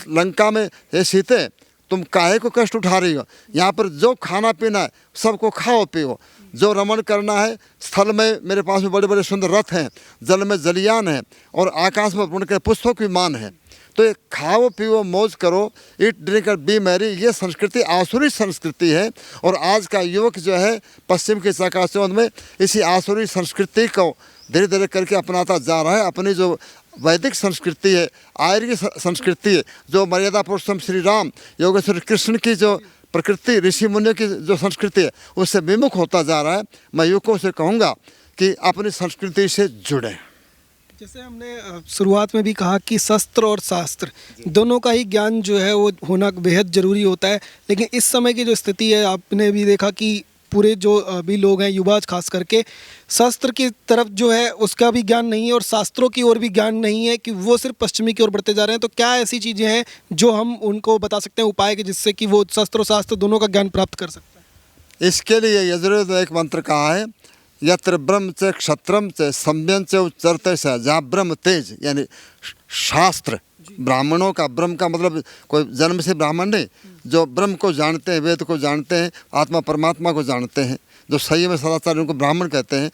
लंका में हे सीते तुम काहे को कष्ट उठा रही हो, यहाँ पर जो खाना पीना है सबको खाओ पियो, जो रमण करना है, स्थल में मेरे पास में बड़े बड़े सुंदर रथ हैं, जल में जलियान है और आकाश में उनके पुष्पों की मान है, तो ये खाओ पियो मौज करो, ईट ड्रिंक और बी मैरी। ये संस्कृति आसुरी संस्कृति है और आज का युवक जो है पश्चिम के चकाचौंध में इसी आसुरी संस्कृति को धीरे धीरे करके अपनाता जा रहा है। अपनी जो वैदिक संस्कृति है, आर्य संस्कृति है, जो मर्यादा पुरुषोत्तम श्री राम योगेश्वर कृष्ण की जो प्रकृति, ऋषि मुनियों की जो संस्कृति है, उससे विमुख होता जा रहा है। मैं युवकों से कहूँगा कि अपनी संस्कृति से जुड़ें। जैसे हमने शुरुआत में भी कहा कि शस्त्र और शास्त्र दोनों का ही ज्ञान जो है वो होना बेहद ज़रूरी होता है, लेकिन इस समय की जो स्थिति है आपने भी देखा कि पूरे जो भी लोग हैं, युवा खास करके, शस्त्र की तरफ जो है उसका भी ज्ञान नहीं है और शास्त्रों की ओर भी ज्ञान नहीं है, कि वो सिर्फ पश्चिमी की ओर बढ़ते जा रहे हैं। तो क्या ऐसी चीज़ें हैं जो हम उनको बता सकते हैं उपाय के, जिससे कि वो शस्त्र और शास्त्र दोनों का ज्ञान प्राप्त कर सकते हैं? इसके लिए यजुर्वेद में एक मंत्र कहा है, यत्र ब्रह्म च क्षत्रम च सम्यं च उच्चरते स, जहाँ ब्रह्म तेज यानी शास्त्र, ब्राह्मणों का, ब्रह्म का मतलब कोई जन्म से ब्राह्मण नहीं, जो ब्रह्म को जानते हैं, वेद को जानते हैं, आत्मा परमात्मा को जानते हैं, जो सही में सदाचार, उनको ब्राह्मण कहते हैं।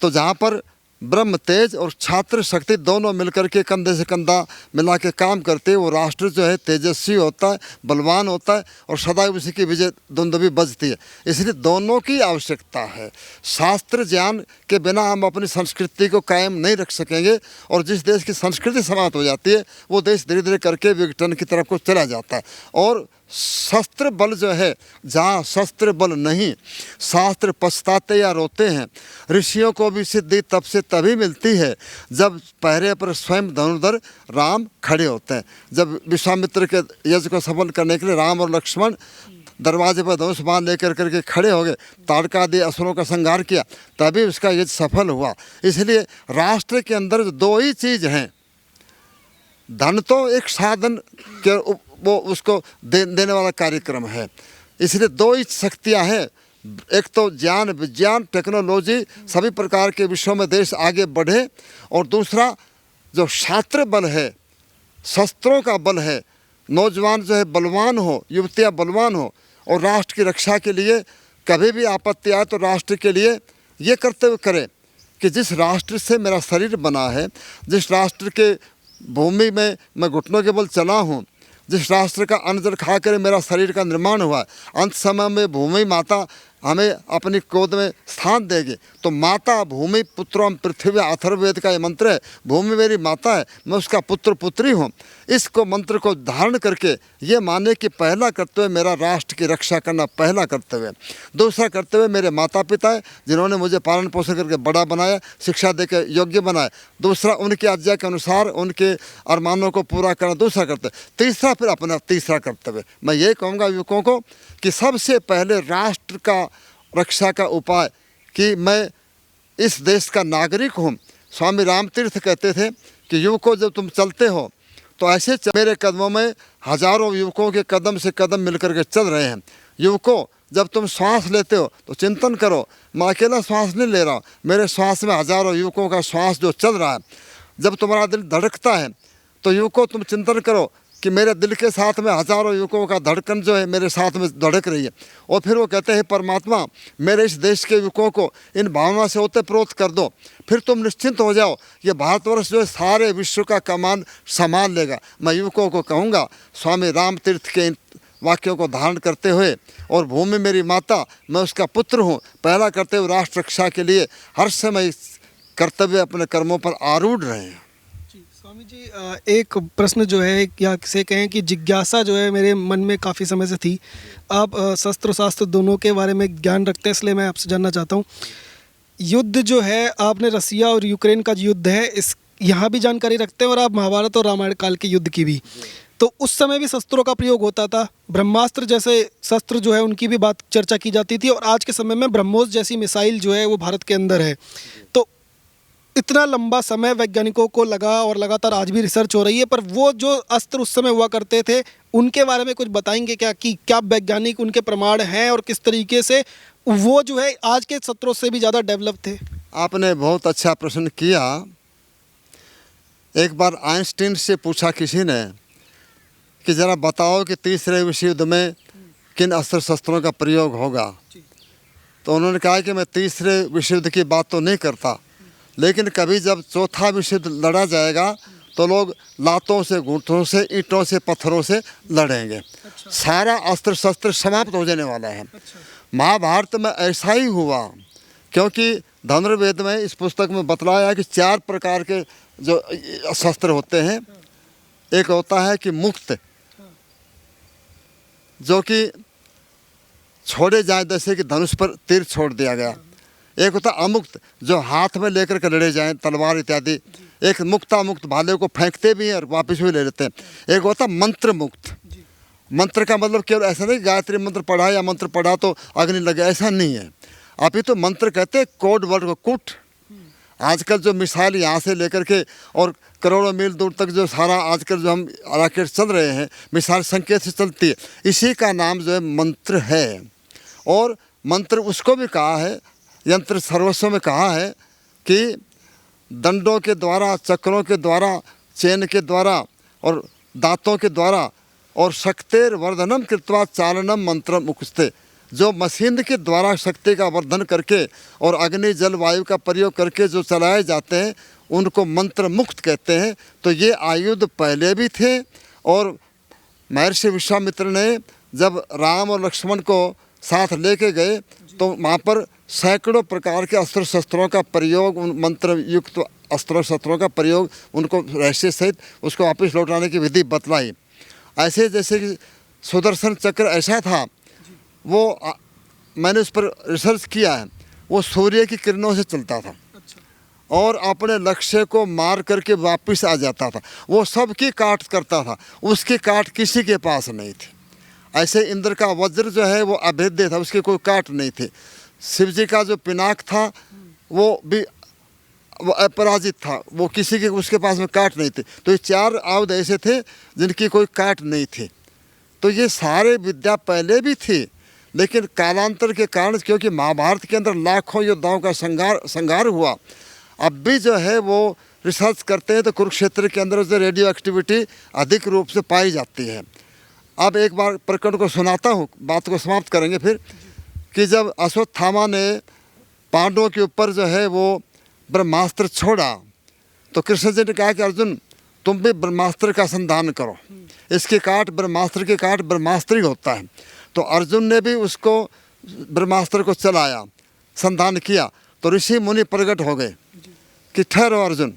तो जहाँ पर ब्रह्म तेज और छात्र शक्ति दोनों मिलकर के कंधे से कंधा मिला के काम करते हैं, वो राष्ट्र जो है तेजस्वी होता है, बलवान होता है और सदैव उसी की विजय दुंदुभी बजती है। इसलिए दोनों की आवश्यकता है। शास्त्र ज्ञान के बिना हम अपनी संस्कृति को कायम नहीं रख सकेंगे, और जिस देश की संस्कृति समाप्त हो जाती है वो देश धीरे धीरे करके विघटन की तरफ को चला जाता है। और शस्त्र बल जो है, जहाँ शस्त्र बल नहीं, शास्त्र पछताते या रोते हैं। ऋषियों को भी सिद्धि तब से तभी मिलती है जब पहरे पर स्वयं धनुर्धर राम खड़े होते हैं। जब विश्वामित्र के यज्ञ को सफल करने के लिए राम और लक्ष्मण दरवाजे पर धनुष बाण लेकर करके खड़े हो गए, ताड़कादि असुरों का संहार किया, तभी उसका यज्ञ सफल हुआ। इसलिए राष्ट्र के अंदर दो ही चीज़ हैं, धन तो एक साधन के वो उसको देने वाला कार्यक्रम है। इसलिए दो ही शक्तियाँ हैं, एक तो ज्ञान विज्ञान टेक्नोलॉजी सभी प्रकार के विषयों में देश आगे बढ़े, और दूसरा जो शास्त्र बल है, शस्त्रों का बल है, नौजवान जो है बलवान हो, युवतियाँ बलवान हो, और राष्ट्र की रक्षा के लिए कभी भी आपत्ति आए तो राष्ट्र के लिए ये कर्तव्य करें कि जिस राष्ट्र से मेरा शरीर बना है, जिस राष्ट्र के भूमि में मैं घुटनों के बल चला हूँ, जिस राष्ट्र का अन्न जल खा कर मेरा शरीर का निर्माण हुआ है, अंत समय में भूमि माता हमें अपनी गोद में स्थान देगी। तो माता भूमि पुत्रों पृथ्वी, अथर्ववेद का ये मंत्र है, भूमि मेरी माता है, मैं उसका पुत्र पुत्री हूँ। इसको मंत्र को धारण करके ये माने कि पहला कर्तव्य मेरा राष्ट्र की रक्षा करना पहला कर्तव्य है। दूसरा कर्तव्य मेरे माता पिता है जिन्होंने मुझे पालन पोषण करके बड़ा बनाया, शिक्षा दे के योग्य बनाया। दूसरा उनकी आज्ञा के अनुसार उनके अरमानों को पूरा करना दूसरा कर्तव्य। तीसरा फिर अपना तीसरा कर्तव्य। मैं ये कहूँगा युवकों को कि सबसे पहले राष्ट्र का रक्षा का उपाय कि मैं इस देश का नागरिक हूँ। स्वामी रामतीर्थ कहते थे कि युवकों जब तुम चलते हो तो ऐसे मेरे कदमों में हजारों युवकों के कदम से कदम मिलकर के चल रहे हैं। युवकों जब तुम श्वास लेते हो तो चिंतन करो, मैं अकेला श्वास नहीं ले रहा हूँ, मेरे श्वास में हजारों युवकों का श्वास जो चल रहा है। जब तुम्हारा दिल धड़कता है तो युवकों तुम चिंतन करो कि मेरे दिल के साथ में हजारों युवकों का धड़कन जो है मेरे साथ में धड़क रही है। और फिर वो कहते हैं परमात्मा मेरे इस देश के युवकों को इन भावना से ओतप्रोत कर दो, फिर तुम निश्चिंत हो जाओ, ये भारतवर्ष जो है सारे विश्व का कमान संभाल लेगा। मैं युवकों को कहूँगा स्वामी रामतीर्थ के इन वाक्यों को धारण करते हुए, और भूमि मेरी माता मैं उसका पुत्र हूँ, पहला करते हुए राष्ट्र रक्षा के लिए हर समय इस कर्तव्य अपने कर्मों पर आरूढ़ रहे हैं। स्वामी जी, एक प्रश्न जो है या किसे कहें कि जिज्ञासा जो है मेरे मन में काफ़ी समय से थी। आप शस्त्र शास्त्र दोनों के बारे में ज्ञान रखते हैं, इसलिए मैं आपसे जानना चाहता हूँ, युद्ध जो है आपने रसिया और यूक्रेन का जो युद्ध है इस यहाँ भी जानकारी रखते हैं, और आप महाभारत और रामायण काल के युद्ध की भी, तो उस समय भी शस्त्रों का प्रयोग होता था। ब्रह्मास्त्र जैसे शस्त्र जो है उनकी भी बात चर्चा की जाती थी, और आज के समय में ब्रह्मोस जैसी मिसाइल जो है वो भारत के अंदर है। तो इतना लंबा समय वैज्ञानिकों को लगा और लगातार आज भी रिसर्च हो रही है, पर वो जो अस्त्र उस समय हुआ करते थे उनके बारे में कुछ बताएंगे क्या, कि क्या वैज्ञानिक उनके प्रमाण हैं और किस तरीके से वो जो है आज के शस्त्रों से भी ज़्यादा डेवलप थे? आपने बहुत अच्छा प्रश्न किया। एक बार आइंस्टीन से पूछा किसी ने कि ज़रा बताओ कि तीसरे विश्व युद्ध में किन अस्त्र शस्त्रों का प्रयोग होगा। तो उन्होंने कहा कि मैं तीसरे विश्व युद्ध की बात तो नहीं करता, लेकिन कभी जब चौथा विश्व युद्ध लड़ा जाएगा तो लोग लातों से, घूंटों से, ईंटों से, पत्थरों से लड़ेंगे। अच्छा। सारा अस्त्र शस्त्र समाप्त हो जाने वाला है। अच्छा। महाभारत में ऐसा ही हुआ, क्योंकि धनुर्वेद में इस पुस्तक में बतलाया कि 4 प्रकार के जो शस्त्र होते हैं। एक होता है कि मुक्त, जो कि छोड़े जाए, जैसे कि धनुष पर तीर छोड़ दिया गया। एक होता अमुक्त, जो हाथ में लेकर के लड़े जाएं, तलवार इत्यादि। एक मुक्ता मुक्त, भाले को फेंकते भी हैं और वापस भी ले लेते हैं। एक होता मंत्र मुक्त, मंत्र का मतलब केवल ऐसा नहीं गायत्री मंत्र पढ़ा या मंत्र पढ़ा तो अग्नि लगे, ऐसा नहीं है। अभी तो मंत्र कहते हैं कोड वर्ड को कुट। आजकल जो मिसाइल यहाँ से लेकर के और करोड़ों मील दूर तक जो सारा आजकल जो हम रॉकेट चल रहे हैं, मिसाइल संकेत से चलती है, इसी का नाम जो है मंत्र है। और मंत्र उसको भी कहा है, यंत्र सर्वस्व में कहा है कि दंडों के द्वारा, चक्रों के द्वारा, चैन के द्वारा और दांतों के द्वारा और शक्तेर वर्धनम कृत्वा चालनम मंत्रम उक्स्ते, जो मशीन के द्वारा शक्ति का वर्धन करके और अग्नि जल वायु का प्रयोग करके जो चलाए जाते हैं उनको मंत्र मुक्त कहते हैं। तो ये आयुध पहले भी थे और महर्षि विश्वामित्र ने जब राम और लक्ष्मण को साथ लेके गए तो वहाँ पर सैकड़ों प्रकार के अस्त्र शस्त्रों का प्रयोग, उन मंत्र युक्त अस्त्र शस्त्रों का प्रयोग उनको रहस्य सहित उसको वापस लौटाने की विधि बतलाई। ऐसे जैसे कि सुदर्शन चक्र ऐसा था, वो मैंने उस पर रिसर्च किया है, वो सूर्य की किरणों से चलता था और अपने लक्ष्य को मार करके वापस आ जाता था। वो सबकी काट करता था, उसकी काट किसी के पास नहीं थी। ऐसे इंद्र का वज्र जो है वो अभेद्य था, उसकी कोई काट नहीं थी। शिव जी का जो पिनाक था वो भी वो अपराजित था, वो किसी के उसके पास में काट नहीं थी। तो ये 4 आयुध ऐसे थे जिनकी कोई काट नहीं थी। तो ये सारे विद्या पहले भी थी, लेकिन कालांतर के कारण, क्योंकि महाभारत के अंदर लाखों योद्धाओं का संहार हुआ, अब भी जो है वो रिसर्च करते हैं तो कुरुक्षेत्र के अंदर जो रेडियो एक्टिविटी अधिक रूप से पाई जाती है। अब एक बार प्रकरण को सुनाता हूँ, बात को समाप्त करेंगे फिर, कि जब अश्वत्थामा ने पांडवों के ऊपर जो है वो ब्रह्मास्त्र छोड़ा तो कृष्ण जी ने कहा कि अर्जुन तुम भी ब्रह्मास्त्र का संधान करो, इसकी काट ब्रह्मास्त्र की काट ब्रह्मास्त्र ही होता है। तो अर्जुन ने भी उसको ब्रह्मास्त्र को चलाया, संधान किया, तो ऋषि मुनि प्रकट हो गए कि ठहरो अर्जुन,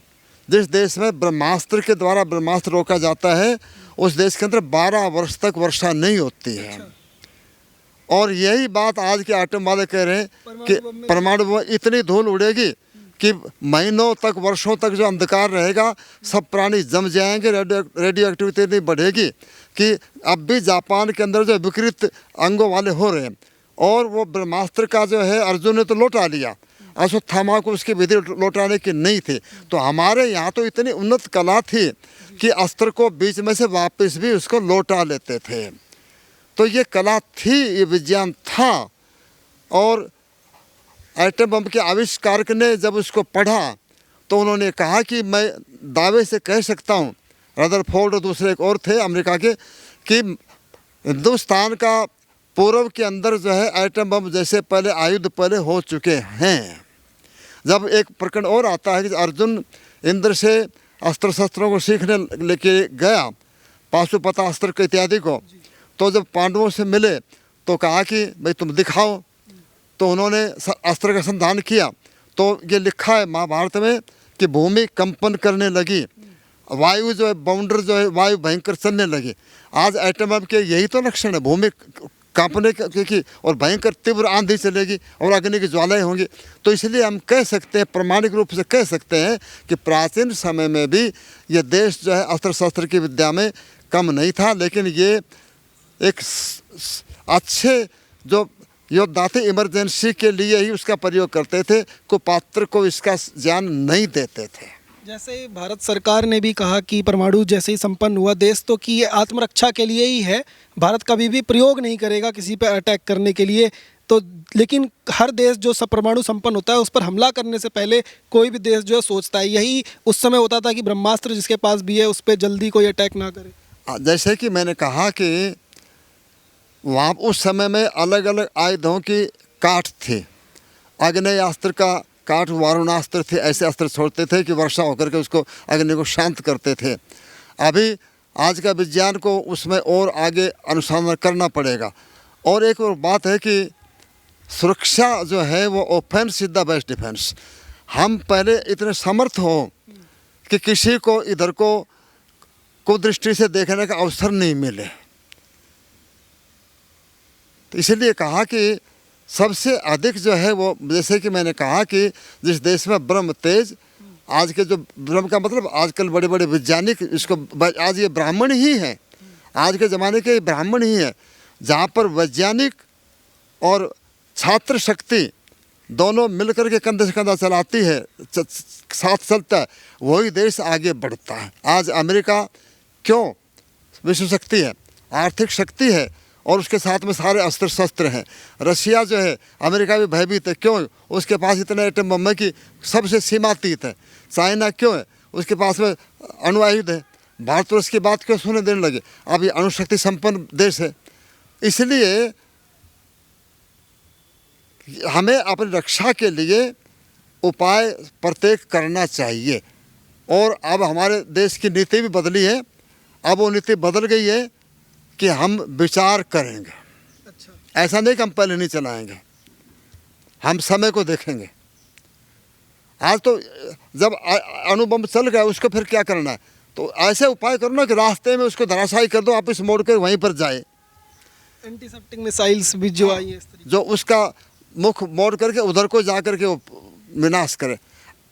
जिस देश में ब्रह्मास्त्र के द्वारा ब्रह्मास्त्र रोका जाता है उस देश के अंदर 12 वर्ष तक वर्षा नहीं होती है। और यही बात आज के आइटम वाले कह रहे हैं कि परमाणु में इतनी धूल उड़ेगी कि महीनों तक, वर्षों तक जो अंधकार रहेगा, सब प्राणी जम जाएंगे, रेडियो एक्टिविटी इतनी बढ़ेगी कि अब भी जापान के अंदर जो विकृत अंगों वाले हो रहे हैं। और वो ब्रह्मास्त्र का जो है अर्जुन ने तो लौटा लिया, अश्वत्थामा को उसकी विधि लौटाने की नहीं थी। तो हमारे यहाँ तो इतनी उन्नत कला थी कि अस्त्र को बीच में से वापस भी उसको लौटा लेते थे। तो ये कला थी, ये विज्ञान था। और एटम बम के आविष्कारक ने जब उसको पढ़ा तो उन्होंने कहा कि मैं दावे से कह सकता हूँ, रदरफोर्ड और दूसरे एक और थे अमेरिका के, कि हिंदुस्तान का पूर्व के अंदर जो है एटम बम जैसे पहले आयुध पहले हो चुके हैं। जब एक प्रकरण और आता है कि अर्जुन इंद्र से अस्त्र शस्त्रों को सीखने लेके गया, पाशुपता अस्त्र इत्यादि को, तो जब पांडवों से मिले तो कहा कि भाई तुम दिखाओ। तो उन्होंने अस्त्र का संधान किया। तो ये लिखा है महाभारत में कि भूमि कंपन करने लगी, वायु जो है बाउंडर जो है वायु भयंकर चलने लगी। आज एटम बम के यही तो लक्षण है, भूमि कांपने की और भयंकर तीव्र आंधी चलेगी और अग्नि की ज्वालाएं होंगी। तो इसलिए हम कह सकते हैं, प्रामाणिक रूप से कह सकते हैं कि प्राचीन समय में भी ये देश जो है अस्त्र शस्त्र की विद्या में कम नहीं था, लेकिन ये एक अच्छे जो योद्धा थे इमरजेंसी के लिए ही उसका प्रयोग करते थे, को पात्र को इसका ज्ञान नहीं देते थे। जैसे भारत सरकार ने भी कहा कि परमाणु जैसे ही संपन्न हुआ देश, तो कि ये आत्मरक्षा के लिए ही है, भारत कभी भी प्रयोग नहीं करेगा किसी पर अटैक करने के लिए। तो लेकिन हर देश जो परमाणु संपन्न होता है उस पर हमला करने से पहले कोई भी देश जो है सोचता है, यही उस समय होता था कि ब्रह्मास्त्र जिसके पास भी है उस पर जल्दी कोई अटैक ना करे। जैसे कि मैंने कहा कि वहाँ उस समय में अलग अलग आयुधों की काट थी। आग्नेयास्त्र का काट वारुणास्त्र थे, ऐसे अस्त्र छोड़ते थे कि वर्षा होकर के उसको अग्नि को शांत करते थे। अभी आज का विज्ञान को उसमें और आगे अनुसंधान करना पड़ेगा। और एक और बात है कि सुरक्षा जो है वो offence is the best defence. हम पहले इतने समर्थ हो कि किसी को इधर को कुदृष्टि से देखने का अवसर नहीं मिले। तो इसलिए कहा कि सबसे अधिक जो है वो, जैसे कि मैंने कहा कि जिस देश में ब्रह्म तेज, आज के जो ब्रह्म का मतलब आजकल बड़े बड़े वैज्ञानिक इसको, आज ये ब्राह्मण ही हैं, आज के ज़माने के ब्राह्मण ही है जहाँ पर वैज्ञानिक और छात्र शक्ति दोनों मिलकर के कंधे से कंधा चलाती है, साथ चलता है, वही देश आगे बढ़ता है। आज अमेरिका क्यों विश्व शक्ति है, आर्थिक शक्ति है, और उसके साथ में सारे अस्त्र शस्त्र हैं। रशिया जो है, अमेरिका भी भयभीत है, क्यों? उसके पास इतने एटम बम है कि सबसे सीमातीत है। चाइना क्यों है? उसके पास में अणुआयुध है। भारत तो उसकी बात क्यों सुनने देने लगे? अब ये अणुशक्ति संपन्न देश है। इसलिए हमें अपनी रक्षा के लिए उपाय प्रत्येक करना चाहिए। और अब हमारे देश की नीति भी बदली है। अब वो नीति बदल गई है कि हम विचार करेंगे। अच्छा। ऐसा नहीं कि हम पहले नहीं चलाएंगे, हम समय को देखेंगे। आज तो जब अणुबम चल गया, उसको फिर क्या करना है? तो ऐसे उपाय करो ना कि रास्ते में उसको धराशायी कर दो, आप इस मोड़ कर वहीं पर जाए। एंटीसेप्टिक मिसाइल्स भी जो आई है इस तरीके जो उसका मुख मोड़ करके उधर को जा करके वो विनाश करे।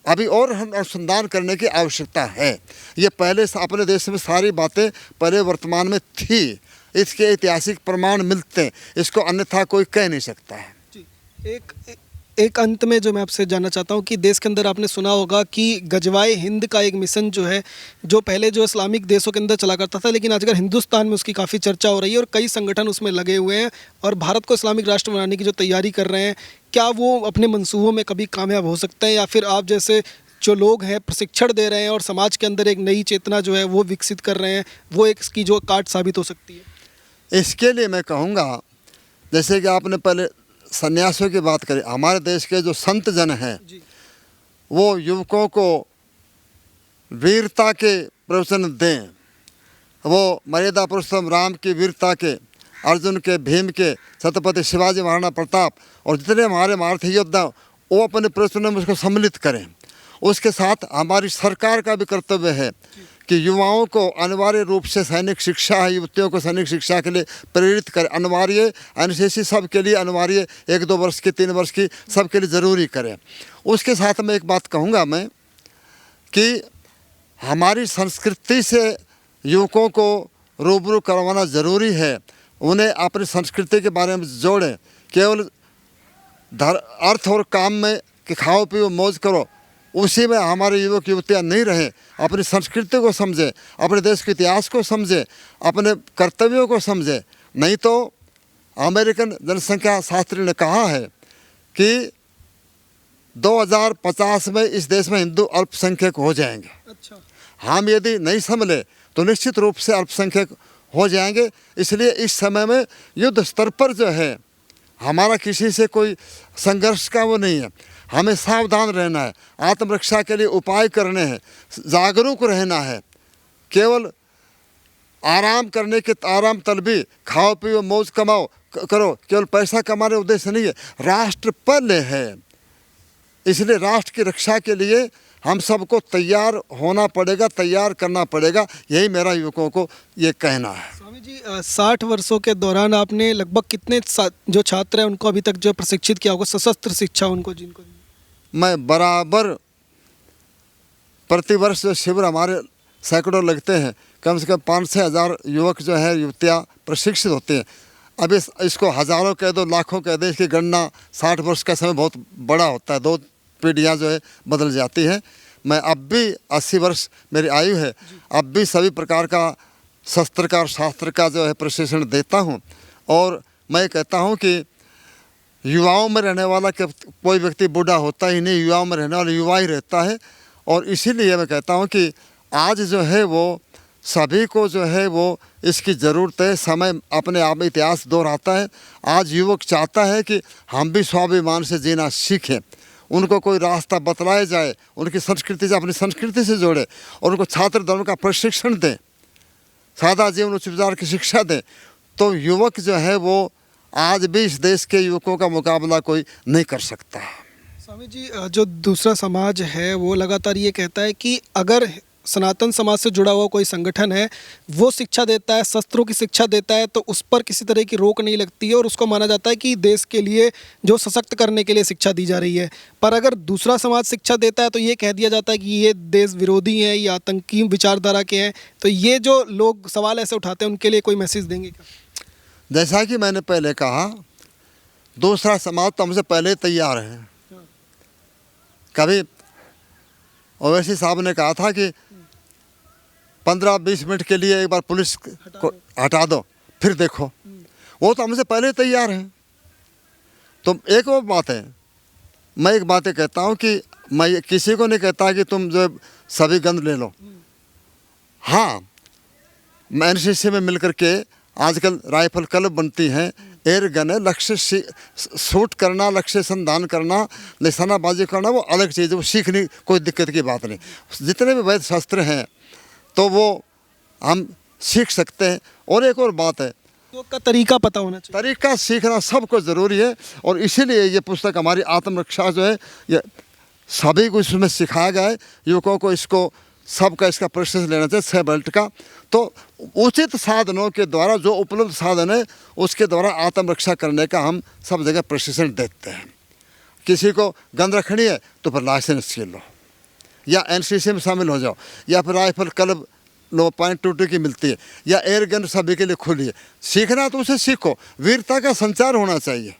अभी और हम अनुसंधान करने की आवश्यकता है। ये पहले अपने देश में सारी बातें पहले वर्तमान में थी, इसके ऐतिहासिक प्रमाण मिलते हैं, इसको अन्यथा कोई कह नहीं सकता है। जी। एक अंत में जो मैं आपसे जानना चाहता हूँ कि देश के अंदर आपने सुना होगा कि गजवाए हिंद का एक मिशन जो है, जो पहले जो इस्लामिक देशों के अंदर चला करता था, लेकिन आजकल हिंदुस्तान में उसकी काफ़ी चर्चा हो रही है और कई संगठन उसमें लगे हुए हैं और भारत को इस्लामिक राष्ट्र बनाने की जो तैयारी कर रहे हैं, क्या वो अपने मंसूबों में कभी कामयाब हो सकते हैं, या फिर आप जैसे जो लोग हैं प्रशिक्षण दे रहे हैं और समाज के अंदर एक नई चेतना जो है वो विकसित कर रहे हैं, वो एक इसकी जो काट साबित हो सकती है? इसके लिए मैं कहूँगा, जैसे कि आपने पहले सन्यासियों की बात करी, हमारे देश के जो संत जन हैं वो युवकों को वीरता के प्रवचन दें। वो मर्यादा पुरुषोत्तम राम की वीरता के, अर्जुन के, भीम के, छत्रपति शिवाजी महाराणा प्रताप और जितने हमारे महारथी योद्धा, वो अपने प्रवचनों में उसको सम्मिलित करें। उसके साथ हमारी सरकार का भी कर्तव्य है कि युवाओं को अनिवार्य रूप से सैनिक शिक्षा है, युवतियों को सैनिक शिक्षा के लिए प्रेरित करें। अनिवार्य, अनुशेषी सब के लिए अनिवार्य, 1-2 वर्ष की, 3 वर्ष की, सब के लिए ज़रूरी करें। उसके साथ में एक बात कहूँगा मैं कि हमारी संस्कृति से युवकों को रूबरू करवाना ज़रूरी है। उन्हें अपनी संस्कृति के बारे में जोड़ें। केवल अर्थ और काम में कि खाओ पियो मौज करो, उसी में हमारे युवक युवतियाँ नहीं रहें। अपनी संस्कृति को समझें, अपने देश के इतिहास को समझें, अपने कर्तव्यों को समझें। नहीं तो अमेरिकन जनसंख्या शास्त्री ने कहा है कि 2050 में इस देश में हिंदू अल्पसंख्यक हो जाएंगे। अच्छा। हम यदि नहीं संभले तो निश्चित रूप से अल्पसंख्यक हो जाएंगे। इसलिए इस समय में युद्ध स्तर पर जो है, हमारा किसी से कोई संघर्ष का वो नहीं है। हमें सावधान रहना है, आत्मरक्षा के लिए उपाय करने हैं, जागरूक रहना है। केवल आराम करने के आराम तलबी, खाओ पियो मौज कमाओ करो, केवल पैसा कमाने उद्देश्य नहीं है। राष्ट्र पहले है, इसलिए राष्ट्र की रक्षा के लिए हम सबको तैयार होना पड़ेगा, तैयार करना पड़ेगा। यही मेरा युवकों को ये कहना है। स्वामी जी, 60 वर्षों के दौरान आपने लगभग कितने जो छात्र हैं उनको अभी तक जो प्रशिक्षित किया होगा, सशस्त्र शिक्षा उनको जिनको? मैं बराबर प्रतिवर्ष जो शिविर हमारे सैकड़ों लगते हैं, कम से कम 5-6 हज़ार युवक जो है, युवतियाँ प्रशिक्षित होते हैं। अब इसको हज़ारों कह दो, लाखों कह दो, इसकी गणना 60 वर्ष का समय बहुत बड़ा होता है। 2 पीढ़ियाँ जो है बदल जाती हैं। मैं अब भी 80 वर्ष मेरी आयु है, अब भी सभी प्रकार का शस्त्र का और शास्त्र का जो है प्रशिक्षण देता हूँ। और मैं कहता हूँ कि युवाओं में रहने वाला कोई व्यक्ति बूढ़ा होता ही नहीं, युवाओं में रहने वाला युवा ही रहता है। और इसीलिए मैं कहता हूँ कि आज जो है वो सभी को जो है वो इसकी ज़रूरत है। समय अपने आप में इतिहास दोहराता है। आज युवक चाहता है कि हम भी स्वाभिमान से जीना सीखें, उनको कोई रास्ता बतलाया जाए, उनकी संस्कृति से, अपनी संस्कृति से जोड़े और उनको छात्र धर्म का प्रशिक्षण दें, सादा जीवन उच्च विचार की शिक्षा दें। तो युवक जो है वो आज भी इस देश के युवकों का मुकाबला कोई नहीं कर सकता। स्वामी जी, जो दूसरा समाज है वो लगातार ये कहता है कि अगर सनातन समाज से जुड़ा हुआ कोई संगठन है वो शिक्षा देता है, शस्त्रों की शिक्षा देता है, तो उस पर किसी तरह की रोक नहीं लगती है और उसको माना जाता है कि देश के लिए जो सशक्त करने के लिए शिक्षा दी जा रही है। पर अगर दूसरा समाज शिक्षा देता है तो ये कह दिया जाता है कि ये देश विरोधी हैं, ये आतंकी विचारधारा के हैं। तो ये जो लोग सवाल ऐसे उठाते हैं उनके लिए कोई मैसेज देंगे क्या? जैसा कि मैंने पहले कहा, दूसरा समाज तो हमसे पहले तैयार है। कभी ओवैसी साहब ने कहा था कि 15-20 मिनट के लिए एक बार पुलिस को हटा दो, फिर देखो। वो तो हमसे पहले तैयार हैं। तो एक वो बात है, मैं एक बात कहता हूँ कि मैं किसी को नहीं कहता कि तुम जो सभी गंद ले लो। हाँ, मैं एनसीसी में मिलकर के आजकल राइफल क्लब बनती हैं, एयर गन है, लक्ष्य शूट करना, लक्ष्य संधान करना, निशानाबाजी करना वो अलग चीज़ है, वो सीखने कोई दिक्कत की बात नहीं। जितने भी वैध शस्त्र हैं तो वो हम सीख सकते हैं। और एक और बात है, तो का तरीका पता होना चाहिए। तरीका सीखना सबको ज़रूरी है और इसीलिए ये पुस्तक हमारी आत्मरक्षा जो है ये सभी को इसमें सिखाया गया है। युवकों को इसको सबका इसका प्रशिक्षण लेना चाहिए 6 बेल्ट का। तो उचित साधनों के द्वारा, जो उपलब्ध साधन है उसके द्वारा आत्मरक्षा करने का हम सब जगह प्रशिक्षण देते हैं। किसी को गन रखनी है तो फिर लाइसेंस ले लो, या एनसीसी में शामिल हो जाओ, या फिर राइफल क्लब लो, .22 की मिलती है, या एयर गन सभी के लिए खुली है। सीखना तो उसे सीखो, वीरता का संचार होना चाहिए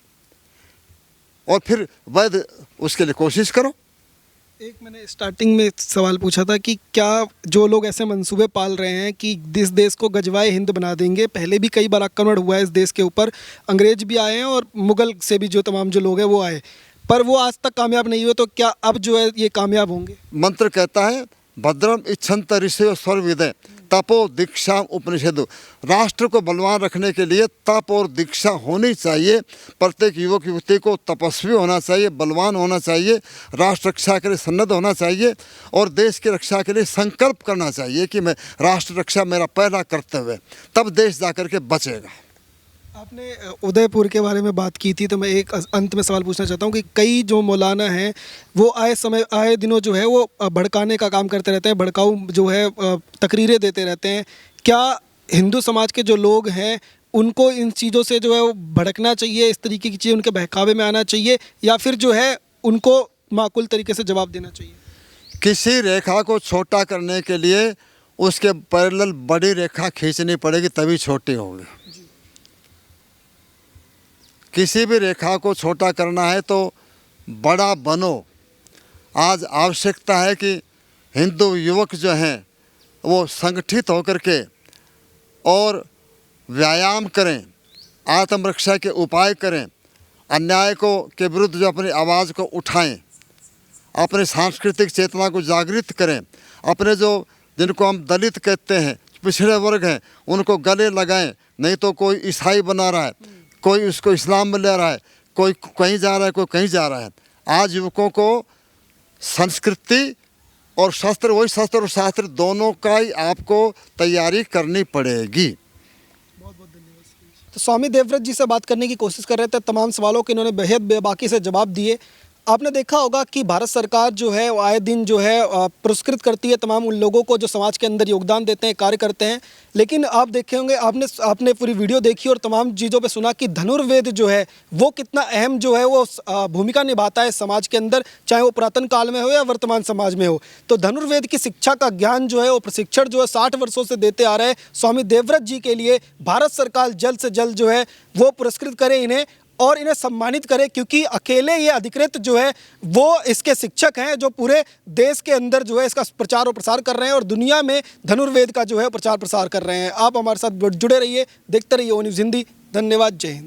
और फिर वैध उसके लिए कोशिश करो। एक मैंने स्टार्टिंग में सवाल पूछा था कि क्या जो लोग ऐसे मंसूबे पाल रहे हैं कि इस देश को गजवाए हिंद बना देंगे, पहले भी कई बार आक्रमण हुआ है इस देश के ऊपर, अंग्रेज भी आए हैं और मुगल से भी जो तमाम जो लोग हैं वो आए, पर वो आज तक कामयाब नहीं हुए, तो क्या अब जो है ये कामयाब होंगे? मंत्र कहता है भद्रम इच्छन्त ऋषयो सर्वविदे तपो दीक्षा उपनिषदु। राष्ट्र को बलवान रखने के लिए तप और दीक्षा होनी चाहिए। प्रत्येक युवक युवती को तपस्वी होना चाहिए, बलवान होना चाहिए, राष्ट्र रक्षा के लिए सन्नद्ध होना चाहिए और देश की रक्षा के लिए संकल्प करना चाहिए कि मैं राष्ट्र रक्षा मेरा पहला कर्तव्य है, तब देश जाकर के बचेगा। आपने उदयपुर के बारे में बात की थी, तो मैं एक अंत में सवाल पूछना चाहता हूँ कि कई जो मौलाना हैं वो आए दिनों जो है वो भड़काने का काम करते रहते हैं, भड़काऊ जो है तकरीरें देते रहते हैं। क्या हिंदू समाज के जो लोग हैं उनको इन चीज़ों से जो है वो भड़कना चाहिए, इस तरीके की चीज़ें उनके बहकावे में आना चाहिए, या फिर जो है उनको माकूल तरीके से जवाब देना चाहिए? किसी रेखा को छोटा करने के लिए उसके पैरेलल बड़ी रेखा खींचनी पड़ेगी, तभी छोटी होगी। किसी भी रेखा को छोटा करना है तो बड़ा बनो। आज आवश्यकता है कि हिंदू युवक जो हैं वो संगठित होकर के और व्यायाम करें, आत्मरक्षा के उपाय करें, अन्याय को के विरुद्ध जो अपनी आवाज़ को उठाएं, अपने सांस्कृतिक चेतना को जागृत करें, अपने जो जिनको हम दलित कहते हैं, पिछड़े वर्ग हैं, उनको गले लगाएं। नहीं तो कोई ईसाई बना रहा है, कोई उसको इस्लाम में ले रहा है, कोई कहीं जा रहा है, कोई कहीं जा रहा है। आज युवकों को संस्कृति और शस्त्र, वही शस्त्र और शास्त्र दोनों का ही आपको तैयारी करनी पड़ेगी। बहुत बहुत धन्यवाद। तो स्वामी देवव्रत जी से बात करने की कोशिश कर रहे थे, तमाम सवालों के इन्होंने बेहद बेबाकी से जवाब दिए। आपने देखा होगा कि भारत सरकार जो है वो आए दिन जो है पुरस्कृत करती है तमाम उन लोगों को जो समाज के अंदर योगदान देते हैं, कार्य करते हैं। लेकिन आप देखे होंगे, आपने पूरी वीडियो देखी और तमाम चीज़ों पे सुना कि धनुर्वेद जो है वो कितना अहम जो है वो भूमिका निभाता है समाज के अंदर, चाहे वो पुरातन काल में हो या वर्तमान समाज में हो। तो धनुर्वेद की शिक्षा का ज्ञान जो है वो प्रशिक्षण जो है 60 वर्षों से देते आ रहे हैं स्वामी देवव्रत जी के लिए भारत सरकार जल्द से जल्द जो है वो पुरस्कृत करे इन्हें और इन्हें सम्मानित करें, क्योंकि अकेले ये अधिकृत जो है वो इसके शिक्षक हैं जो पूरे देश के अंदर जो है इसका प्रचार और प्रसार कर रहे हैं और दुनिया में धनुर्वेद का जो है प्रचार प्रसार कर रहे हैं। आप हमारे साथ जुड़े रहिए, देखते रहिए ओ न्यूज़ हिंदी। धन्यवाद, जय हिंद।